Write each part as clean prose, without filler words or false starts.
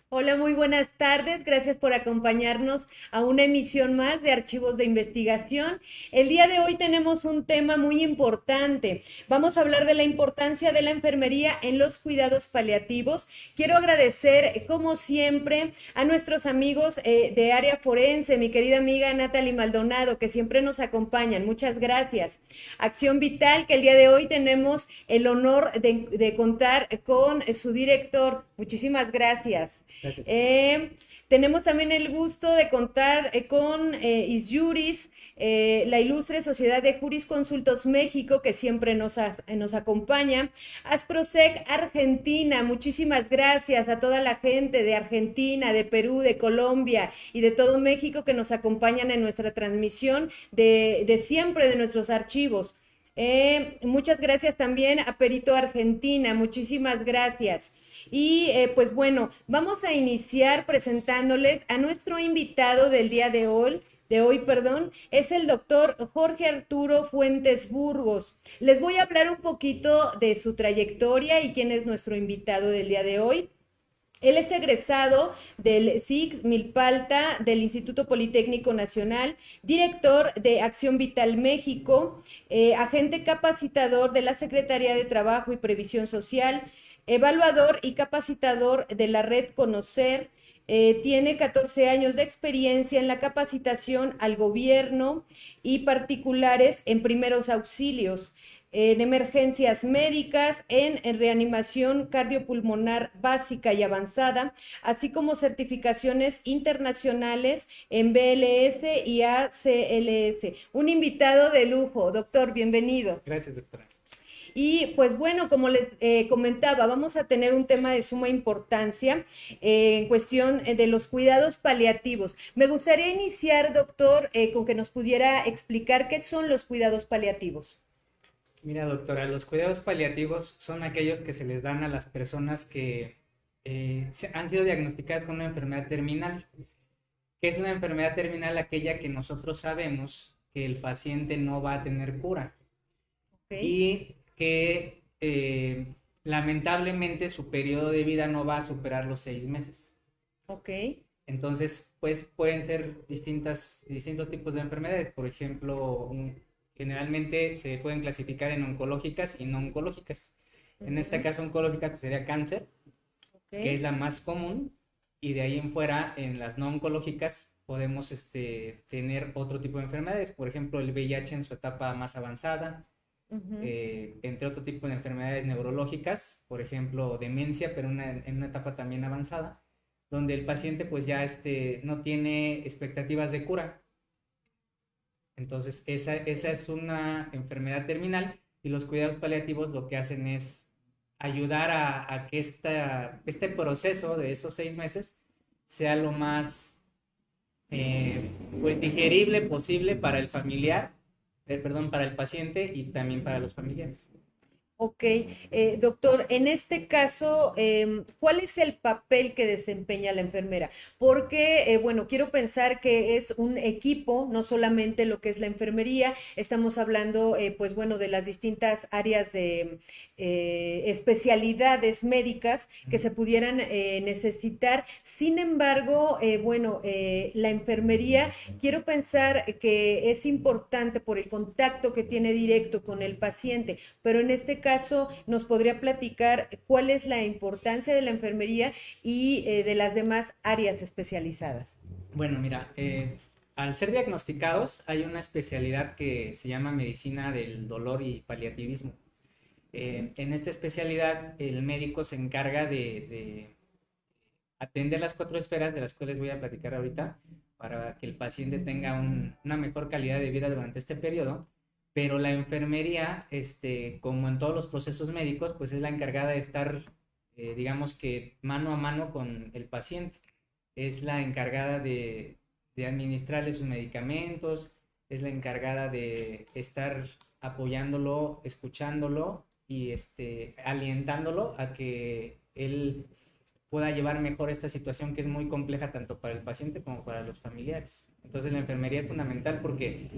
Hola, muy buenas tardes. Gracias por acompañarnos a una emisión más de Archivos de Investigación. El día de hoy tenemos un tema muy importante. Vamos a hablar de la importancia de la enfermería en los cuidados paliativos. Quiero agradecer, como siempre, a nuestros amigos de área forense, mi querida amiga Natalie Maldonado, que siempre nos acompañan. Muchas gracias. Acción Vital, que el día de hoy tenemos el honor de contar con su director. Muchísimas gracias. Gracias. Eh, Tenemos también el gusto de contar con Isjuris, la ilustre Sociedad de Jurisconsultos México, que siempre nos acompaña. Asprosec Argentina, muchísimas gracias a toda la gente de Argentina, de Perú, de Colombia y de todo México que nos acompañan en nuestra transmisión de siempre de nuestros archivos. Muchas gracias también a Perito Argentina, muchísimas gracias. Y pues bueno, vamos a iniciar presentándoles a nuestro invitado del día de hoy, perdón, es el doctor Jorge Arturo Fuentes Burgos. Les voy a hablar un poquito de su trayectoria y quién es nuestro invitado del día de hoy. Él es egresado del SIX Milpalta del Instituto Politécnico Nacional, director de Acción Vital México, agente capacitador de la Secretaría de Trabajo y Previsión Social, evaluador y capacitador de la red Conocer. Tiene 14 años de experiencia en la capacitación al gobierno y particulares en primeros auxilios, de emergencias médicas, en reanimación cardiopulmonar básica y avanzada, así como certificaciones internacionales en BLS y ACLS. Un invitado de lujo, doctor, bienvenido. Gracias, doctora. Y pues bueno, como les comentaba, vamos a tener un tema de suma importancia en cuestión de los cuidados paliativos. Me gustaría iniciar, doctor, con que nos pudiera explicar qué son los cuidados paliativos. Mira, doctora, los cuidados paliativos son aquellos que se les dan a las personas que han sido diagnosticadas con una enfermedad terminal. ¿Qué es una enfermedad terminal? Aquella que nosotros sabemos que el paciente no va a tener cura ¿Ok? y que lamentablemente su periodo de vida no va a superar los 6 meses. ¿Ok? Entonces, pues pueden ser distintos tipos de enfermedades. Por ejemplo, generalmente se pueden clasificar en oncológicas y no oncológicas. En este Ujú. caso, oncológica pues, sería cáncer, que es ¿Ok? la más común, y de ahí en fuera, en las no oncológicas, podemos tener otro tipo de enfermedades. Por ejemplo, el VIH en su etapa más avanzada, Ujú. entre otro tipo de enfermedades neurológicas, por ejemplo, demencia, pero en una etapa también avanzada, donde el paciente pues ya no tiene expectativas de cura. Entonces, esa es una enfermedad terminal y los cuidados paliativos lo que hacen es ayudar a que este proceso de esos 6 meses sea lo más pues digerible posible para el familiar, perdón, para el paciente y también para los familiares. Ok, doctor, en este caso, ¿cuál es el papel que desempeña la enfermera? Porque, bueno, quiero pensar que es un equipo, no solamente lo que es la enfermería, estamos hablando, pues bueno, de las distintas áreas de especialidades médicas que se pudieran necesitar. Sin embargo, bueno, la enfermería, quiero pensar que es importante por el contacto que tiene directo con el paciente, pero en este caso nos podría platicar cuál es la importancia de la enfermería y de las demás áreas especializadas. Bueno, mira, al ser diagnosticados hay una especialidad que se llama medicina del dolor y paliativismo. En esta especialidad el médico se encarga de atender las cuatro esferas de las cuales voy a platicar ahorita para que el paciente tenga una mejor calidad de vida durante este periodo, pero la enfermería, como en todos los procesos médicos, pues es la encargada de estar, digamos que mano a mano con el paciente. Es la encargada de administrarle sus medicamentos, es la encargada de estar apoyándolo, escuchándolo y alientándolo a que él pueda llevar mejor esta situación que es muy compleja tanto para el paciente como para los familiares. Entonces la enfermería es fundamental porque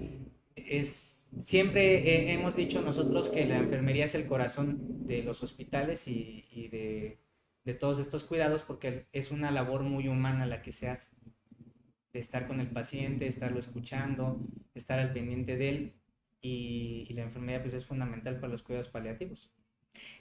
siempre hemos dicho nosotros que la enfermería es el corazón de los hospitales y de de todos estos cuidados, porque es una labor muy humana la que se hace, de estar con el paciente, estarlo escuchando, estar al pendiente de él, y la enfermería pues es fundamental para los cuidados paliativos.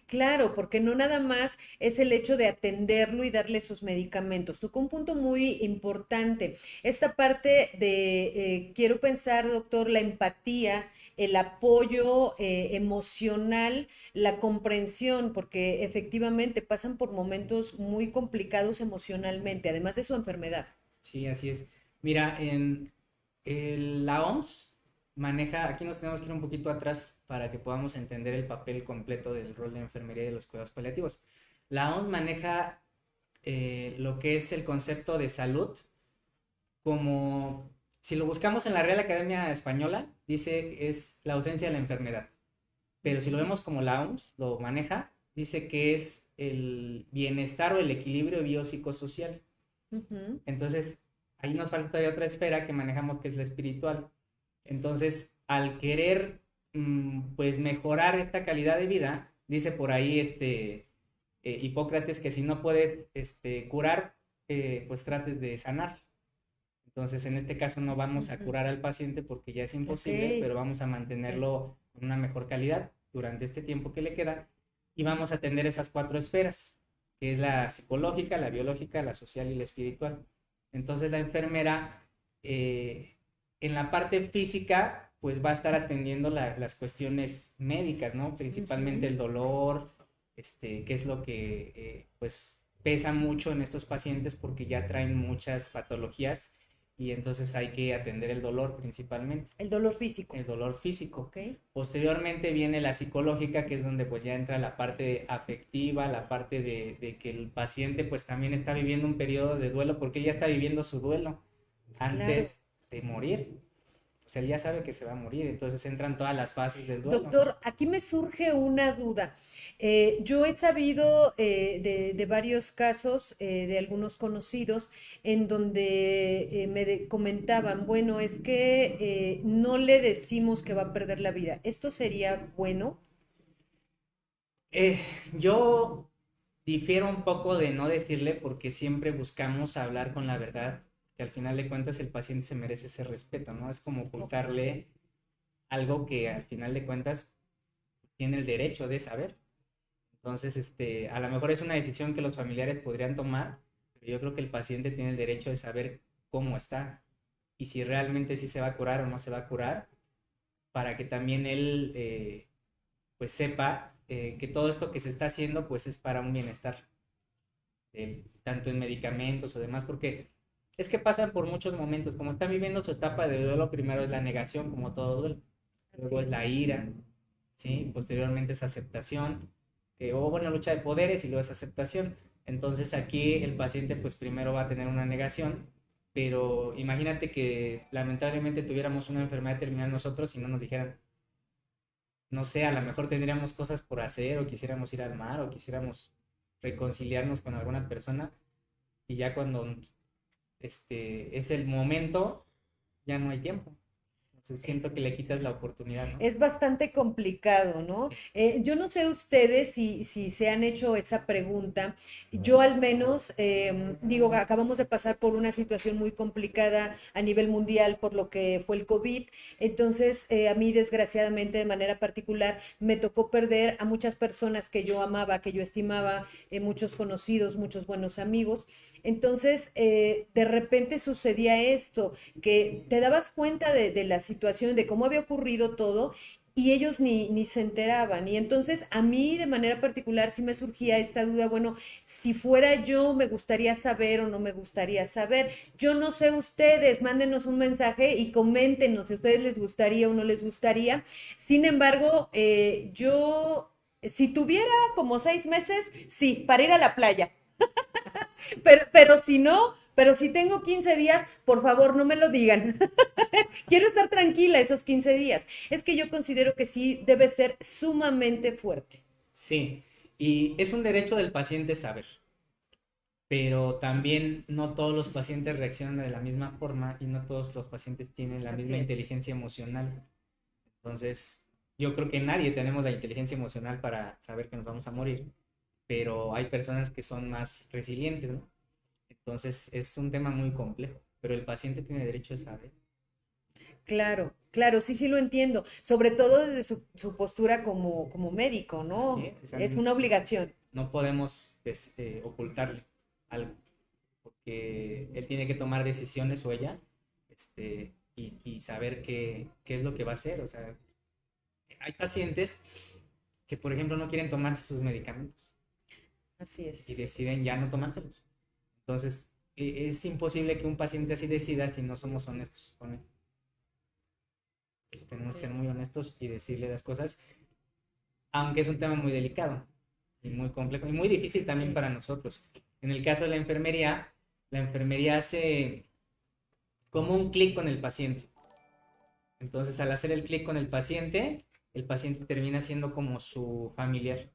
Claro, porque no nada más es el hecho de atenderlo y darle sus medicamentos. Tocó un punto muy importante. Esta parte de, quiero pensar, doctor, la empatía, el apoyo emocional, la comprensión, porque efectivamente pasan por momentos muy complicados emocionalmente, además de su enfermedad. Sí, así es. Mira, la OMS maneja, aquí nos tenemos que ir un poquito atrás para que podamos entender el papel completo del rol de enfermería y de los cuidados paliativos. La OMS maneja lo que es el concepto de salud como, si lo buscamos en la Real Academia Española, dice es la ausencia de la enfermedad. Pero si lo vemos como la OMS lo maneja, dice que es el bienestar o el equilibrio biopsicosocial. Ujú. Entonces, ahí nos falta todavía otra esfera que manejamos, que es la espiritual. Entonces, al querer pues mejorar esta calidad de vida, dice por ahí Hipócrates que si no puedes curar, pues trates de sanar. Entonces, en este caso no vamos a Ujú. curar al paciente porque ya es Ok, imposible, pero vamos a ok. mantenerlo con una mejor calidad durante este tiempo que le queda, y vamos a atender esas cuatro esferas, que es la psicológica, la biológica, la social y la espiritual. Entonces, la enfermera en la parte física pues va a estar atendiendo las cuestiones médicas, ¿no? Principalmente Ujú. el dolor, que es lo que pues pesa mucho en estos pacientes porque ya traen muchas patologías, y entonces hay que atender el dolor principalmente, El dolor físico. el dolor físico. Ok. Posteriormente viene la psicológica, que es donde pues ya entra la parte afectiva, la parte de que el paciente pues también está viviendo un periodo de duelo, porque él ya está viviendo su duelo Claro. antes de morir. O sea, él ya sabe que se va a morir, entonces entran todas las fases del duelo. Doctor, aquí me surge una duda. Yo he sabido de varios casos de algunos conocidos en donde comentaban, bueno, es que no le decimos que va a perder la vida. ¿Esto sería bueno? Eh, yo difiero un poco de no decirle, porque siempre buscamos hablar con la verdad, que al final de cuentas el paciente se merece ese respeto, ¿no? Es como Ok. ocultarle algo que al final de cuentas tiene el derecho de saber. Entonces, a lo mejor es una decisión que los familiares podrían tomar, pero yo creo que el paciente tiene el derecho de saber cómo está y si realmente sí se va a curar o no se va a curar, para que también él pues sepa que todo esto que se está haciendo pues es para un bienestar, tanto en medicamentos o demás, porque es que pasan por muchos momentos, como están viviendo su etapa de duelo, primero es la negación, como todo duelo, luego es Ok. la ira, ¿sí? Posteriormente es aceptación, o bueno, lucha de poderes y luego es aceptación. Entonces aquí el paciente pues primero va a tener una negación, pero imagínate que lamentablemente tuviéramos una enfermedad terminal nosotros y no nos dijeran, no sé, a lo mejor tendríamos cosas por hacer o quisiéramos ir al mar o quisiéramos reconciliarnos con alguna persona, y ya cuando es el momento, ya no hay tiempo. Entonces siento que le quitas la oportunidad, ¿no? Es bastante complicado, ¿no? Yo no sé ustedes si se han hecho esa pregunta. Yo al menos, digo, acabamos de pasar por una situación muy complicada a nivel mundial por lo que fue el COVID. Entonces, a mí desgraciadamente de manera particular me tocó perder a muchas personas que yo amaba, que yo estimaba, muchos conocidos, muchos buenos amigos. Entonces, de repente sucedía esto, que te dabas cuenta de la situación, de cómo había ocurrido todo, y ellos ni se enteraban. Y entonces a mí de manera particular sí me surgía esta duda, bueno, si fuera yo, me gustaría saber o no me gustaría saber. Yo no sé ustedes, mándenos un mensaje y coméntenos si a ustedes les gustaría o no les gustaría. Sin embargo, yo, si tuviera como 6 meses, sí, para ir a la playa. Pero si no, pero si tengo 15 días, por favor, no me lo digan. Quiero estar tranquila esos 15 días. Es que yo considero que sí debe ser sumamente fuerte. Sí, y es un derecho del paciente saber, pero también no todos los pacientes reaccionan de la misma forma y no todos los pacientes tienen la Así misma es. inteligencia emocional. Entonces, yo creo que nadie tenemos la inteligencia emocional para saber que nos vamos a morir, pero hay personas que son más resilientes, ¿no? Entonces es un tema muy complejo, pero el paciente tiene derecho a saber. Claro, claro, sí, sí lo entiendo. Sobre todo desde su postura como médico, Así ¿no? es, o sea, Es una obligación. no podemos ocultarle algo, porque él tiene que tomar decisiones o ella, y saber qué es lo que va a hacer. O sea, hay pacientes que, por ejemplo, no quieren tomarse sus medicamentos Así y es. deciden ya no tomárselos. Entonces, es imposible que un paciente así decida si no somos honestos con él. Entonces, tenemos que ser muy honestos y decirle las cosas, aunque es un tema muy delicado y muy complejo y muy difícil también Sí. para nosotros. En el caso de la enfermería hace como un clic con el paciente. Entonces, al hacer el clic con el paciente termina siendo como su familiar.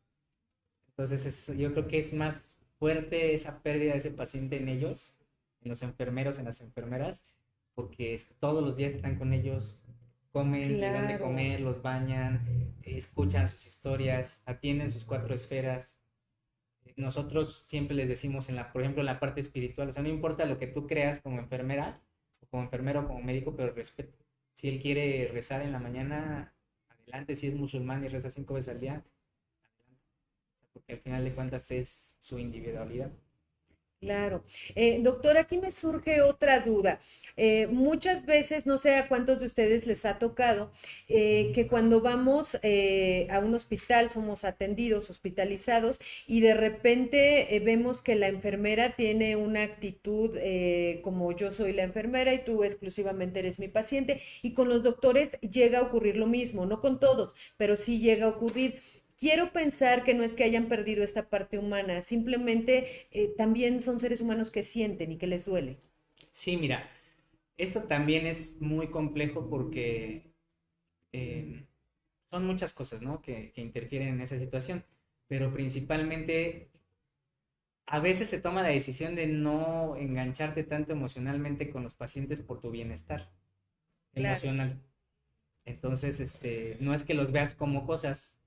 Entonces, yo creo que es más fuerte esa pérdida de ese paciente en ellos, en los enfermeros, en las enfermeras, porque todos los días están con ellos, comen, les dan de Claro. comer, los bañan, escuchan sus historias, atienden sus cuatro esferas. Nosotros siempre les decimos, por ejemplo, en la parte espiritual, o sea, no importa lo que tú creas como enfermera, o como enfermero, o como médico, pero respeto. Si él quiere rezar en la mañana, adelante. Si es musulmán y reza 5 veces al día, adelante. Porque al final de cuentas es su individualidad. Claro. Doctor, aquí me surge otra duda. Muchas veces, no sé a cuántos de ustedes les ha tocado, que cuando vamos a un hospital somos atendidos, hospitalizados, y de repente vemos que la enfermera tiene una actitud como yo soy la enfermera y tú exclusivamente eres mi paciente, y con los doctores llega a ocurrir lo mismo, no con todos, pero sí llega a ocurrir. Quiero pensar que no es que hayan perdido esta parte humana, simplemente también son seres humanos que sienten y que les duele. Sí, mira, esto también es muy complejo porque eh, son muchas cosas, ¿no? Que interfieren en esa situación, pero principalmente a veces se toma la decisión de no engancharte tanto emocionalmente con los pacientes por tu bienestar Claro, emocional. Entonces, no es que los veas como cosas,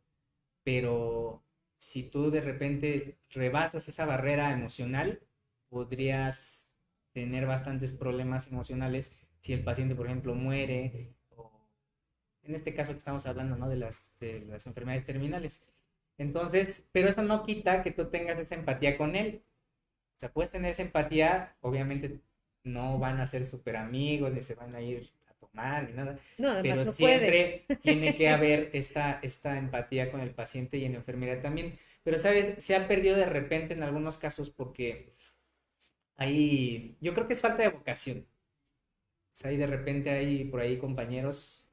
pero si tú de repente rebasas esa barrera emocional, podrías tener bastantes problemas emocionales si el paciente, por ejemplo, muere, o en este caso que estamos hablando, ¿no? De las enfermedades terminales. Entonces, pero eso no quita que tú tengas esa empatía con él. O sea, puedes tener esa empatía, obviamente no van a ser súper amigos, ni se van a ir a tomar, ni nada, no, pero además no pueden. siempre tiene que haber esta empatía con el paciente y en la enfermería también. Pero, ¿sabes? Se ha perdido de repente en algunos casos porque yo creo que es falta de vocación. O sea, y de repente hay por ahí compañeros,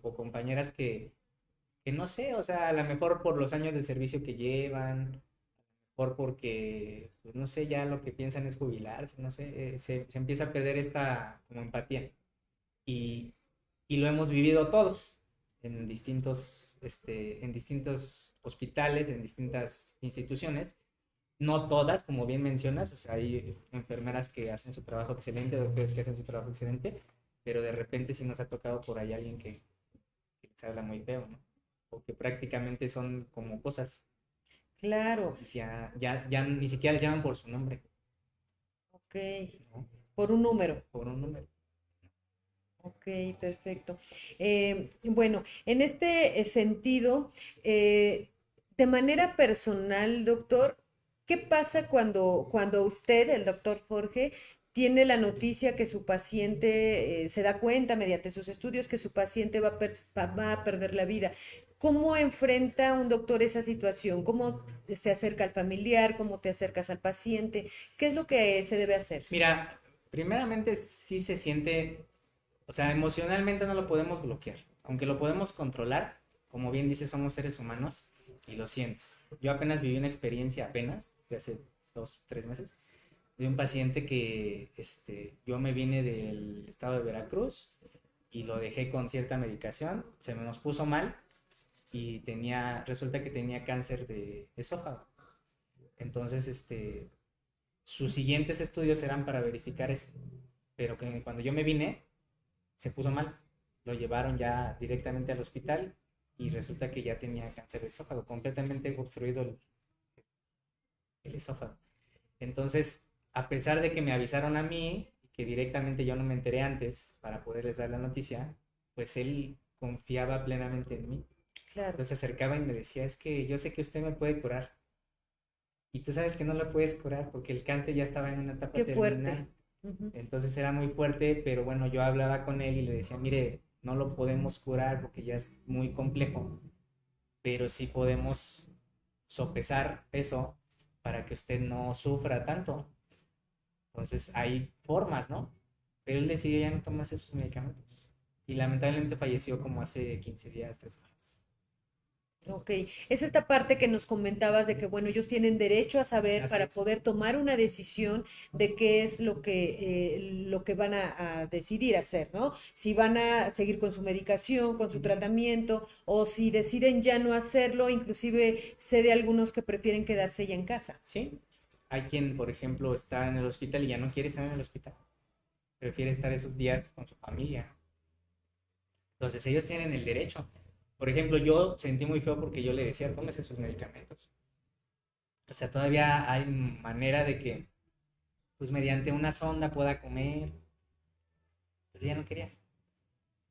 o compañeras que no sé, o sea, a lo mejor por los años del servicio que llevan, porque, pues no sé, ya lo que piensan es jubilarse, no sé, se empieza a perder esta como empatía. Y, y lo hemos vivido todos en distintos hospitales, en distintas instituciones. No todas, como bien mencionas, o sea, hay enfermeras que hacen su trabajo excelente, doctores que hacen su trabajo excelente, pero de repente sí nos ha tocado por ahí alguien que les habla muy feo, ¿no? O que prácticamente son como cosas, Claro, ya ni siquiera les llaman por su nombre, ok, ¿no? por un número. Por un número. Ok, perfecto. Bueno, en este sentido, de manera personal, doctor, ¿qué pasa cuando usted, el doctor Jorge, tiene la noticia que su paciente se da cuenta mediante sus estudios que su paciente va a perder la vida? ¿Cómo enfrenta un doctor esa situación? ¿Cómo se acerca al familiar? ¿Cómo te acercas al paciente? ¿Qué es lo que se debe hacer? Mira, primeramente sí se siente, o sea, emocionalmente no lo podemos bloquear, aunque lo podemos controlar, como bien dice, somos seres humanos y lo sientes. Yo apenas viví una experiencia, de hace 2, 3 meses, de un paciente que yo me vine del estado de Veracruz y lo dejé con cierta medicación, se nos puso mal y resulta que tenía cáncer de esófago. Entonces, sus siguientes estudios eran para verificar eso, pero que cuando yo me vine se puso mal, lo llevaron ya directamente al hospital y resulta que ya tenía cáncer de esófago, completamente obstruido el esófago. Entonces, a pesar de que me avisaron a mí, que directamente yo no me enteré antes para poderles dar la noticia, pues él confiaba plenamente en mí. Claro, Entonces se acercaba y me decía, es que yo sé que usted me puede curar. Y tú sabes que no la puedes curar porque el cáncer ya estaba en una etapa qué fuerte. terminal. Ujú. Entonces era muy fuerte, pero bueno, yo hablaba con él y le decía, mire, no lo podemos curar porque ya es muy complejo, pero sí podemos sopesar eso para que usted no sufra tanto. Entonces hay formas, ¿no? Pero él decidió ya no tomarse sus medicamentos. Y lamentablemente falleció como hace 15 días, 3 semanas. Ok, es esta parte que nos comentabas de que, bueno, ellos tienen derecho a saber Así para es. poder tomar una decisión de qué es lo que van a decidir hacer, ¿no? Si van a seguir con su medicación, con su Ujú. tratamiento, o si deciden ya no hacerlo, inclusive sé de algunos que prefieren quedarse ya en casa. Sí. Hay quien, por ejemplo, está en el hospital y ya no quiere estar en el hospital. Prefiere estar esos días con su familia. Entonces ellos tienen el derecho. Por ejemplo, yo sentí muy feo porque yo le decía, tómese sus medicamentos. O sea, todavía hay manera de que, pues mediante una sonda pueda comer. Pero ya no quería.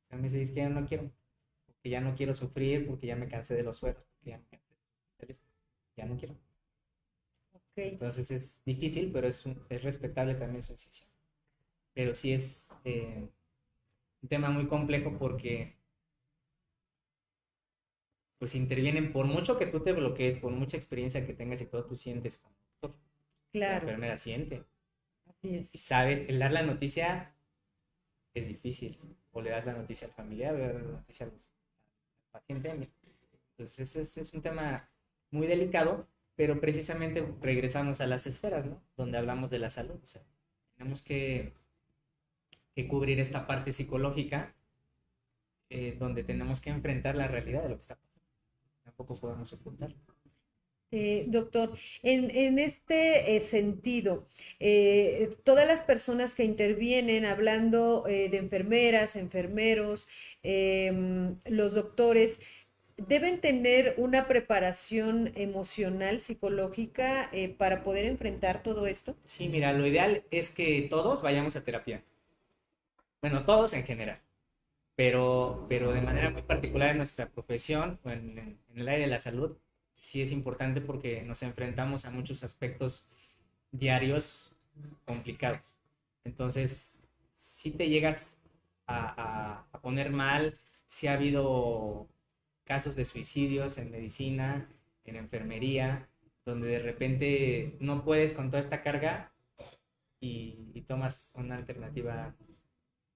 O sea, me dice, es que ya no quiero. Porque ya no quiero sufrir, porque ya me cansé de los sueros, porque ya me cansé de los hospitales. Ya no quiero. Ok. Entonces es difícil, pero es respetable también su decisión. Pero sí es un tema muy complejo porque pues intervienen, por mucho que tú te bloquees, por mucha experiencia que tengas y todo, tú sientes como doctor, la Claro, enfermera siente. así Y es. sabes, el dar la noticia es difícil. O le das la noticia al familiar, o le das la noticia al paciente. Entonces ese es un tema muy delicado, pero precisamente regresamos a las esferas, ¿no? Donde hablamos de la salud. O sea, tenemos que cubrir esta parte psicológica, donde tenemos que enfrentar la realidad de lo que está pasando. Tampoco podemos ocultarlo. Doctor, en este sentido, todas las personas que intervienen hablando de enfermeras, enfermeros, los doctores, deben tener una preparación emocional, psicológica, para poder enfrentar todo esto. Sí, mira, lo ideal es que todos vayamos a terapia. Bueno, todos en general, pero de manera muy particular en nuestra profesión o en el área de la salud, sí es importante porque nos enfrentamos a muchos aspectos diarios complicados. Entonces, si te llegas a poner mal, si ha habido casos de suicidios en medicina, en enfermería, donde de repente no puedes con toda esta carga y tomas una alternativa,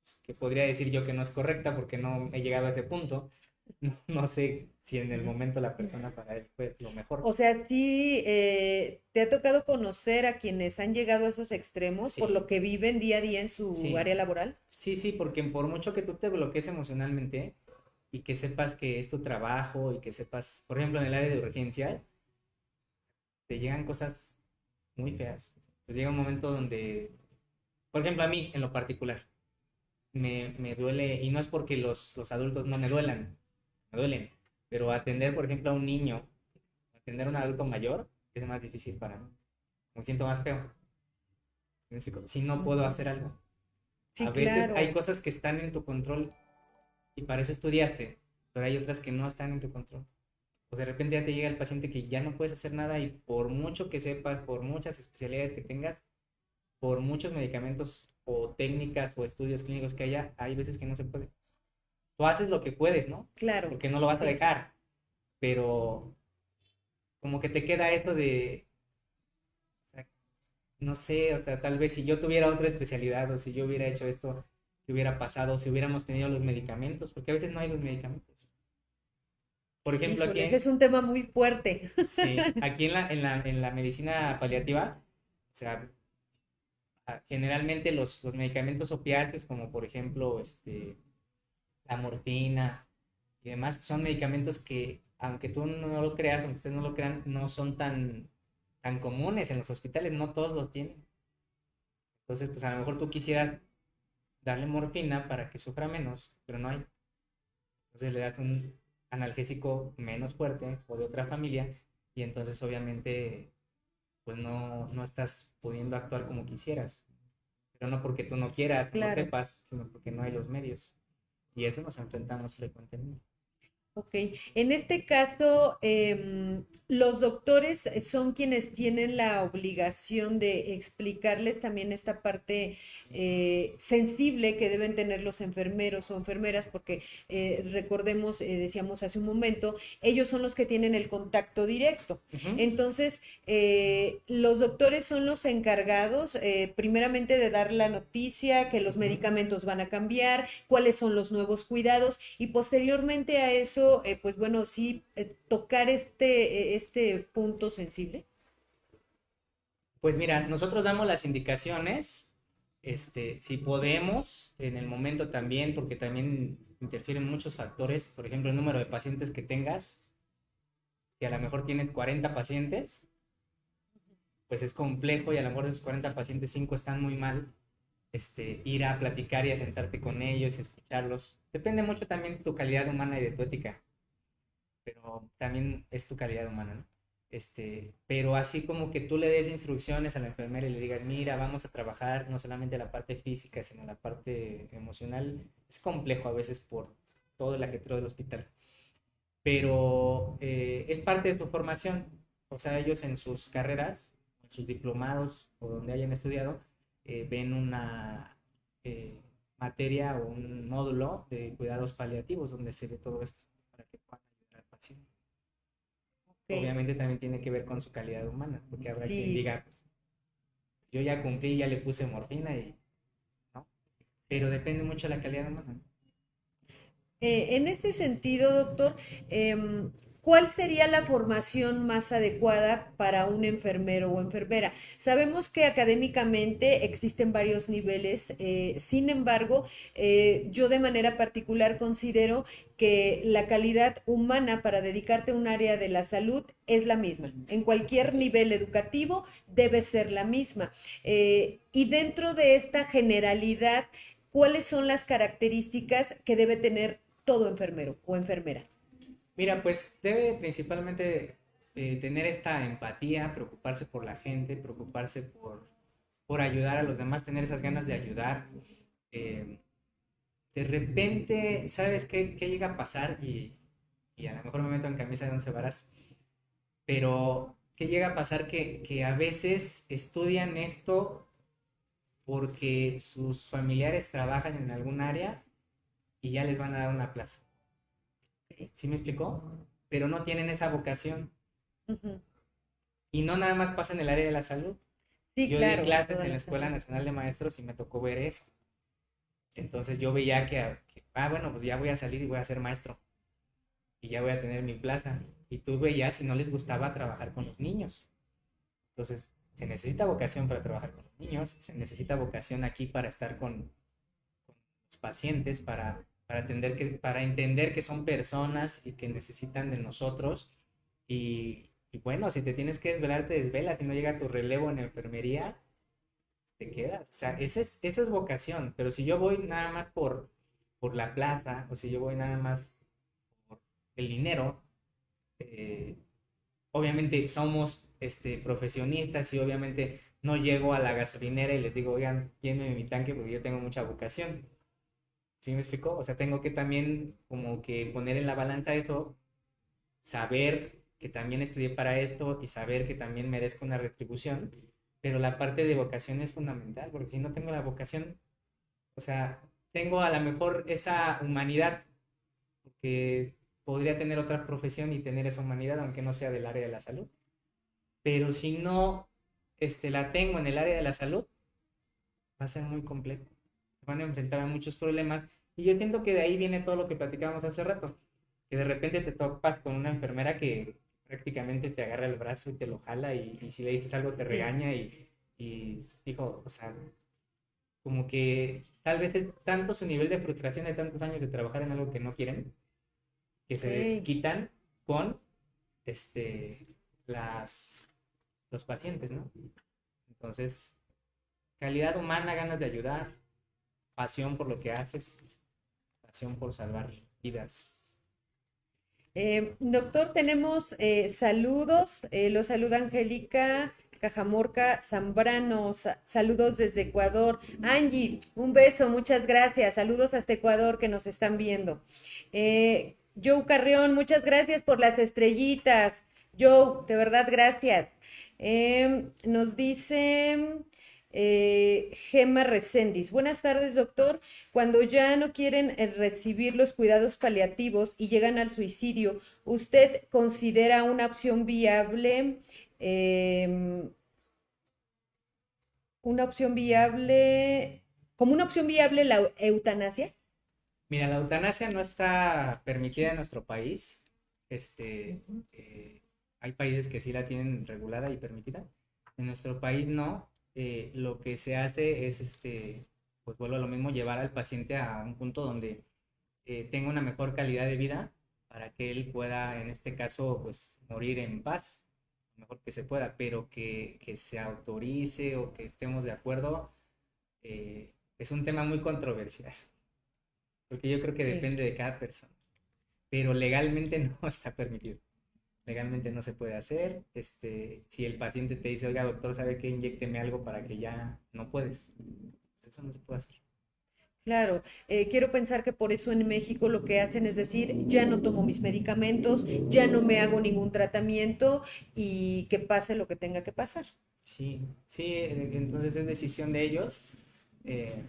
pues, que podría decir yo que no es correcta porque no he llegado a ese punto. No, no sé si en el momento la persona para él fue lo mejor. O sea, sí, te ha tocado conocer a quienes han llegado a esos extremos por Sí, lo que viven día a día en su sí, área laboral. sí, sí, porque por mucho que tú te bloquees emocionalmente y que sepas que es tu trabajo y que sepas, por ejemplo, en el área de urgencia, te llegan cosas muy feas. Pues llega un momento donde, por ejemplo, a mí en lo particular, me duele, y no es porque los adultos no me duelan, me duelen, pero atender, por ejemplo, a un niño, atender a un adulto mayor, es más difícil para mí. Me siento más feo. ¿Me explico? Si no puedo Ujú. hacer algo. A Sí, veces hay claro. cosas que están en tu control y para eso estudiaste, pero hay otras que no están en tu control. Pues de repente ya te llega el paciente que ya no puedes hacer nada y por mucho que sepas, por muchas especialidades que tengas, por muchos medicamentos o técnicas o estudios clínicos que haya, hay veces que no se puede. Tú haces lo que puedes, ¿no? Claro, Porque no lo vas a sí. dejar, pero como que te queda eso de, o sea, no sé, o sea, tal vez si yo tuviera otra especialidad o si yo hubiera hecho esto, ¿qué hubiera pasado? Si hubiéramos tenido los medicamentos, porque a veces no hay los medicamentos. Por ejemplo, Híjole, ese es un tema muy fuerte. sí, aquí en la medicina paliativa, o sea, generalmente los medicamentos opiáceos, como por ejemplo la morfina y demás, son medicamentos que, aunque tú no lo creas, aunque ustedes no lo crean, no son tan comunes en los hospitales, no todos los tienen. Entonces, pues a lo mejor tú quisieras darle morfina para que sufra menos, pero no hay. Entonces le das un analgésico menos fuerte o de otra familia y entonces obviamente pues no estás pudiendo actuar como quisieras. Pero no porque tú no quieras, no Claro. sepas, sino porque no hay los medios. Y eso nos enfrentamos frecuentemente. Ok, en este caso, los doctores son quienes tienen la obligación de explicarles también esta parte sensible que deben tener los enfermeros o enfermeras, porque recordemos, decíamos hace un momento, ellos son los que tienen el contacto directo. Ujú. Entonces, los doctores son los encargados, primeramente, de dar la noticia que los Ujú. medicamentos van a cambiar, cuáles son los nuevos cuidados y posteriormente a eso, pues bueno, sí, tocar este punto sensible. Pues mira, nosotros damos las indicaciones, si podemos, en el momento también, porque también interfieren muchos factores, por ejemplo, el número de pacientes que tengas, si a lo mejor tienes 40 pacientes, pues es complejo y a lo mejor de esos 40 pacientes 5 están muy mal, ir a platicar y a sentarte con ellos y escucharlos. Depende mucho también de tu calidad humana y de tu ética, pero también es tu calidad humana, ¿no? Pero así como que tú le des instrucciones a la enfermera y le digas, mira, vamos a trabajar no solamente la parte física, sino la parte emocional, es complejo a veces por todo el ajetreo del hospital. Pero es parte de su formación, o sea, ellos en sus carreras, en sus diplomados o donde hayan estudiado, ven una materia o un módulo de cuidados paliativos donde se ve todo esto para que puedan ayudar al paciente. Ok, Obviamente también tiene que ver con su calidad humana, porque habrá quien sí. diga, pues yo ya cumplí, ya le puse morfina y no, pero depende mucho de la calidad humana. En este sentido, doctor, ¿cuál sería la formación más adecuada para un enfermero o enfermera? Sabemos que académicamente existen varios niveles, sin embargo, yo de manera particular considero que la calidad humana para dedicarte a un área de la salud es la misma. En cualquier Así es. nivel educativo debe ser la misma. Y dentro de esta generalidad, ¿cuáles son las características que debe tener todo enfermero o enfermera? Mira, pues debe principalmente tener esta empatía, preocuparse por la gente, preocuparse por ayudar a los demás, tener esas ganas de ayudar. Eh, de repente, ¿sabes qué llega a pasar? Y a lo mejor me meto en camisa de once varas, pero ¿qué llega a pasar? Que a veces estudian esto porque sus familiares trabajan en algún área y ya les van a dar una plaza. ¿Sí me explicó? Pero no tienen esa vocación. Ujú. Y no nada más pasa en el área de la salud. Sí, Yo di claro, en clases todas en la las Escuela áreas. Nacional de Maestros y me tocó ver eso. Entonces yo veía bueno, pues ya voy a salir y voy a ser maestro. Y ya voy a tener mi plaza. Y tú veías si no les gustaba trabajar con los niños. Entonces, se necesita vocación para trabajar con los niños, se necesita vocación aquí para estar con los pacientes, para entender que son personas y que necesitan de nosotros. Y bueno, si te tienes que desvelar, te desvelas. Si no llega tu relevo en enfermería, te quedas. O sea, eso es vocación. Pero si yo voy nada más por la plaza, o si yo voy nada más por el dinero, eh, obviamente somos profesionistas y obviamente no llego a la gasolinera y les digo, oigan, llénenme mi tanque porque yo tengo mucha vocación. ¿Sí me explicó? O sea, tengo que también como que poner en la balanza eso, saber que también estudié para esto y saber que también merezco una retribución, pero la parte de vocación es fundamental, porque si no tengo la vocación, o sea, tengo a lo mejor esa humanidad, porque podría tener otra profesión y tener esa humanidad, aunque no sea del área de la salud. Pero si no la tengo en el área de la salud, va a ser muy complejo. Se van a enfrentar a muchos problemas y yo siento que de ahí viene todo lo que platicábamos hace rato, que de repente te topas con una enfermera que prácticamente te agarra el brazo y te lo jala y si le dices algo te Sí, regaña y dijo, o sea, como que tal vez es tanto su nivel de frustración de tantos años de trabajar en algo que no quieren, que se ok. desquitan con este, las, los pacientes, ¿no? Entonces, calidad humana, ganas de ayudar, pasión por lo que haces, pasión por salvar vidas. Doctor, tenemos saludos. Lo saluda Angélica. Cajamorca Zambrano, saludos desde Ecuador. Angie, un beso, muchas gracias. Saludos hasta Ecuador que nos están viendo. Joe Carrión, muchas gracias por las estrellitas. Joe, de verdad, gracias. Nos dice Gema Recendis. Buenas tardes, doctor. Cuando ya no quieren recibir los cuidados paliativos y llegan al suicidio, ¿usted considera una opción viable, como una opción viable la eutanasia? Mira, la eutanasia no está permitida en nuestro país. Hay países que sí la tienen regulada y permitida. En nuestro país no. Lo que se hace es, pues vuelvo a lo mismo, llevar al paciente a un punto donde tenga una mejor calidad de vida para que él pueda, en este caso, pues morir en paz, lo mejor que se pueda, pero que se autorice o que estemos de acuerdo, es un tema muy controversial, porque yo creo que Sí. depende de cada persona, pero legalmente no está permitido. Legalmente no se puede hacer. Si el paciente te dice, oiga, doctor, ¿sabe qué? Inyécteme algo para que ya no puedes. Pues eso no se puede hacer. Claro, quiero pensar que por eso en México lo que hacen es decir, ya no tomo mis medicamentos, ya no me hago ningún tratamiento y que pase lo que tenga que pasar. Sí, sí, entonces es decisión de ellos, eh,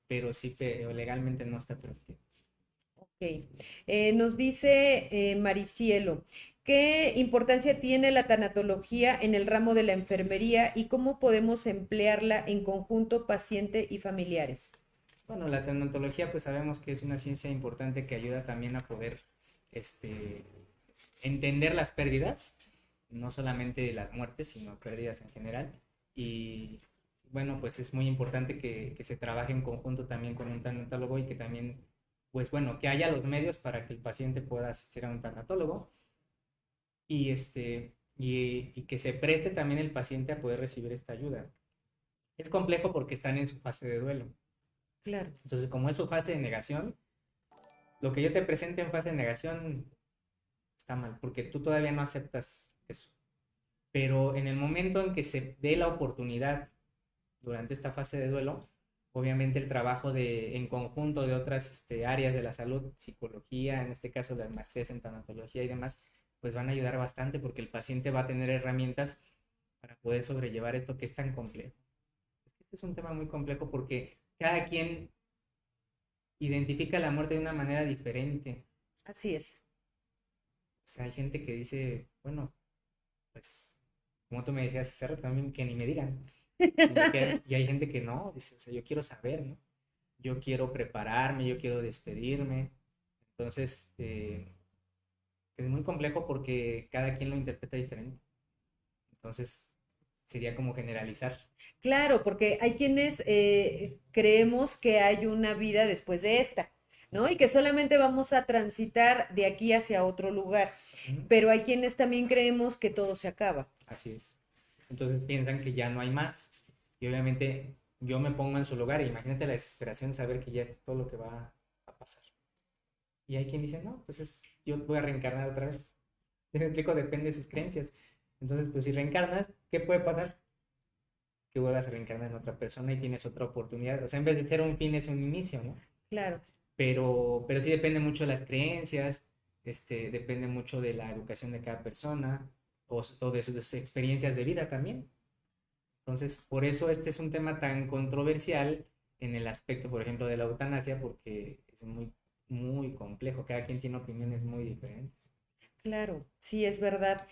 pero sí, pero legalmente no está permitido. Ok. Nos dice Maricielo, ¿qué importancia tiene la tanatología en el ramo de la enfermería y cómo podemos emplearla en conjunto paciente y familiares? Bueno, la tanatología pues sabemos que es una ciencia importante que ayuda también a poder este, entender las pérdidas, no solamente las muertes, sino pérdidas en general. Y bueno, pues es muy importante que se trabaje en conjunto también con un tanatólogo y que también, pues bueno, que haya los medios para que el paciente pueda asistir a un tanatólogo y, y que se preste también el paciente a poder recibir esta ayuda. Es complejo porque están en su fase de duelo. Claro. Entonces, como es su fase de negación, lo que yo te presente en fase de negación está mal, porque tú todavía no aceptas eso. Pero en el momento en que se dé la oportunidad durante esta fase de duelo, obviamente el trabajo en conjunto de otras áreas de la salud, psicología, en este caso las maestrías en tanatología y demás, pues van a ayudar bastante porque el paciente va a tener herramientas para poder sobrellevar esto que es tan complejo. Este es un tema muy complejo porque cada quien identifica la muerte de una manera diferente. Así es. O sea, hay gente que dice, bueno, pues, como tú me decías hace rato también, que ni me digan. Y hay gente que no, dice, o sea, yo quiero saber, ¿no? Yo quiero prepararme, yo quiero despedirme. Entonces, es muy complejo porque cada quien lo interpreta diferente. Entonces, sería como generalizar. Claro, porque hay quienes creemos que hay una vida después de esta, ¿no? Y que solamente vamos a transitar de aquí hacia otro lugar. ¿Mm? Pero hay quienes también creemos que todo se acaba. Así es. Entonces piensan que ya no hay más. Y obviamente yo me pongo en su lugar. E imagínate la desesperación de saber que ya es todo lo que va a pasar. Y hay quien dice, no, pues yo voy a reencarnar otra vez. ¿Te explico? Depende de sus creencias. Entonces, pues si reencarnas, ¿qué puede pasar? Que vuelvas a reencarnar en otra persona y tienes otra oportunidad. O sea, en vez de ser un fin, es un inicio, ¿no? Claro. Pero sí depende mucho de las creencias, depende mucho de la educación de cada persona o de sus experiencias de vida también. Entonces, por eso este es un tema tan controversial en el aspecto, por ejemplo, de la eutanasia, porque es muy, muy complejo. Cada quien tiene opiniones muy diferentes. Claro, sí, es verdad.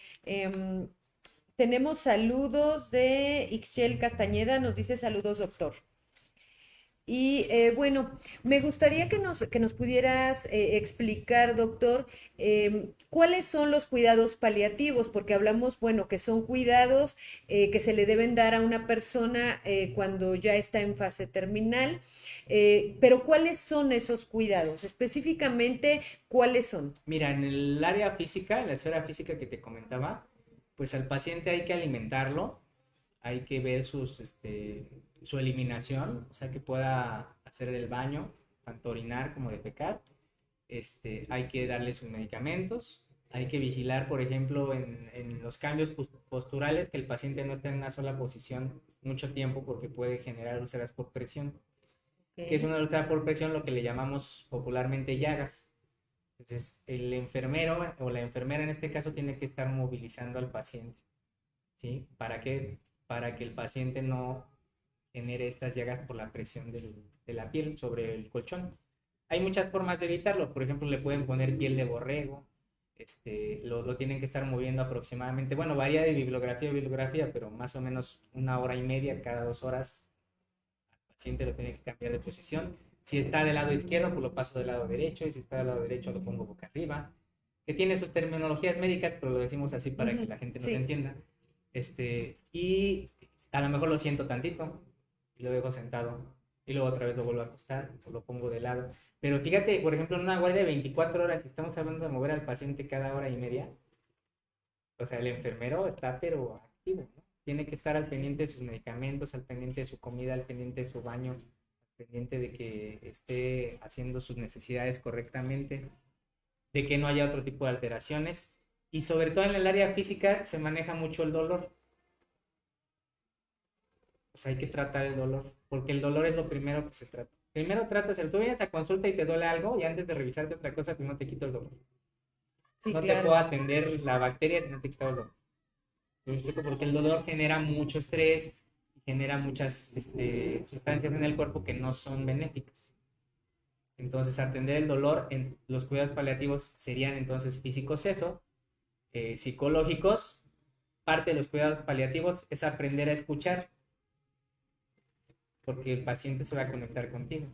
Tenemos saludos de Ixchel Castañeda, nos dice saludos, doctor. Y bueno, me gustaría que nos pudieras explicar, doctor, cuáles son los cuidados paliativos, porque hablamos, bueno, que son cuidados que se le deben dar a una persona cuando ya está en fase terminal, pero ¿cuáles son esos cuidados? Específicamente, ¿cuáles son? Mira, en el área física, en la esfera física que te comentaba, pues al paciente hay que alimentarlo, hay que ver su eliminación, o sea, que pueda hacer del baño, tanto orinar como defecar. Hay que darle sus medicamentos, Hay que vigilar, por ejemplo, en los cambios posturales, que el paciente no esté en una sola posición mucho tiempo porque puede generar úlceras por presión. Que es Ok. una úlcera por presión, lo que le llamamos popularmente llagas. Entonces, el enfermero o la enfermera en este caso tiene que estar movilizando al paciente, ¿sí? ¿Para qué? Para que el paciente no genere estas llagas por la presión de la piel sobre el colchón. Hay muchas formas de evitarlo. Por ejemplo, le pueden poner piel de borrego. Lo tienen que estar moviendo aproximadamente. Bueno, varía de bibliografía a bibliografía, pero más o menos 1 hora y media cada 2 horas. El paciente lo tiene que cambiar de posición. Si está del lado izquierdo, pues lo paso del lado derecho. Y si está del lado derecho, lo pongo boca arriba. Que tiene sus terminologías médicas, pero lo decimos así para que Ujú, la gente nos sí, entienda. Y a lo mejor lo siento tantito y lo dejo sentado y luego otra vez lo vuelvo a acostar o lo pongo de lado. Pero fíjate, por ejemplo, en una guardia de 24 horas, si estamos hablando de mover al paciente cada hora y media, o sea, el enfermero está pero activo, ¿no? Tiene que estar al pendiente de sus medicamentos, al pendiente de su comida, al pendiente de su baño, al pendiente de que esté haciendo sus necesidades correctamente, de que no haya otro tipo de alteraciones. Y sobre todo en el área física se maneja mucho el dolor. Pues hay que tratar el dolor, porque el dolor es lo primero que se trata. Primero tratas, tú vienes a consulta y te duele algo, y antes de revisarte otra cosa, primero te quito el dolor. sí, No te puedo claro. atender la bacteria si no te quito el dolor. ¿Me explico? Porque el dolor genera mucho estrés, genera muchas sustancias en el cuerpo que no son benéficas. Entonces, atender el dolor en los cuidados paliativos serían entonces físicos eso, psicológicos. Parte de los cuidados paliativos es aprender a escuchar, porque el paciente se va a conectar contigo,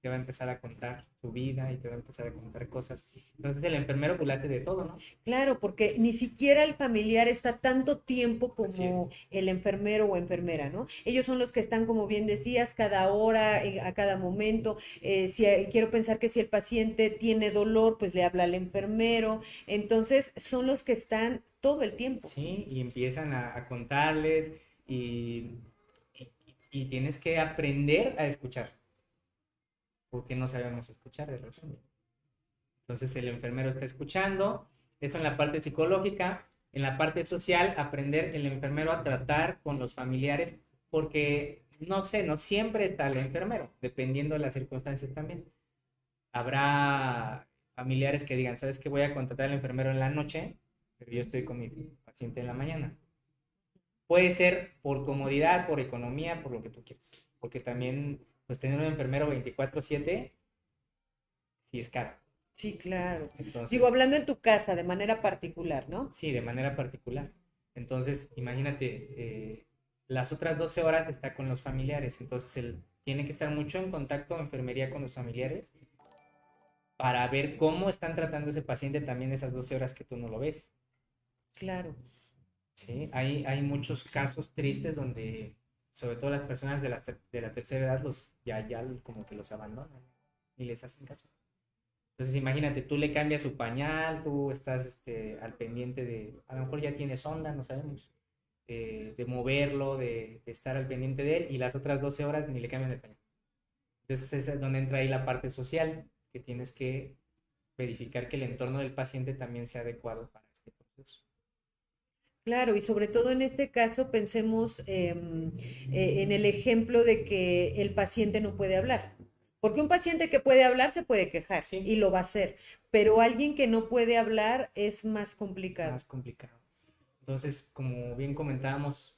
te va a empezar a contar su vida y te va a empezar a contar cosas. Entonces el enfermero pues le hace de todo, ¿no? Claro, porque ni siquiera el familiar está tanto tiempo Así es. como el enfermero o enfermera, ¿no? Ellos son los que están, como bien decías, cada hora, a cada momento. Quiero pensar que si el paciente tiene dolor, pues le habla al enfermero. Entonces, son los que están todo el tiempo. Sí, y empiezan a contarles y, y, y tienes que aprender a escuchar, porque no sabemos escuchar de repente. Entonces el enfermero está escuchando, eso en la parte psicológica, en la parte social, aprender el enfermero a tratar con los familiares, porque no sé, no siempre está el enfermero, dependiendo de las circunstancias también. Habrá familiares que digan, ¿sabes qué? Voy a contratar al enfermero en la noche, pero yo estoy con mi paciente en la mañana. Puede ser por comodidad, por economía, por lo que tú quieras, porque también, pues tener un enfermero 24/7 sí es caro. Sí, claro. Digo, Entonces, hablando en tu casa de manera particular, ¿no? sí, de manera particular. Entonces, imagínate, las otras 12 horas está con los familiares, entonces él tiene que estar mucho en contacto en enfermería con los familiares para ver cómo están tratando a ese paciente también esas 12 horas que tú no lo ves. Claro. ¿Sí? Hay muchos casos tristes donde, sobre todo las personas de la tercera edad, ya como que los abandonan y les hacen caso. Entonces imagínate, tú le cambias su pañal, tú estás al pendiente de, a lo mejor ya tiene sonda, no sabemos, de moverlo, de estar al pendiente de él, y las otras 12 horas ni le cambian el pañal. Entonces es donde entra ahí la parte social, que tienes que verificar que el entorno del paciente también sea adecuado para este proceso. Claro, y sobre todo en este caso pensemos en el ejemplo de que el paciente no puede hablar. Porque un paciente que puede hablar se puede quejar y Sí, lo va a hacer, pero alguien que no puede hablar es más es complicado. más complicado. Entonces, como bien comentábamos,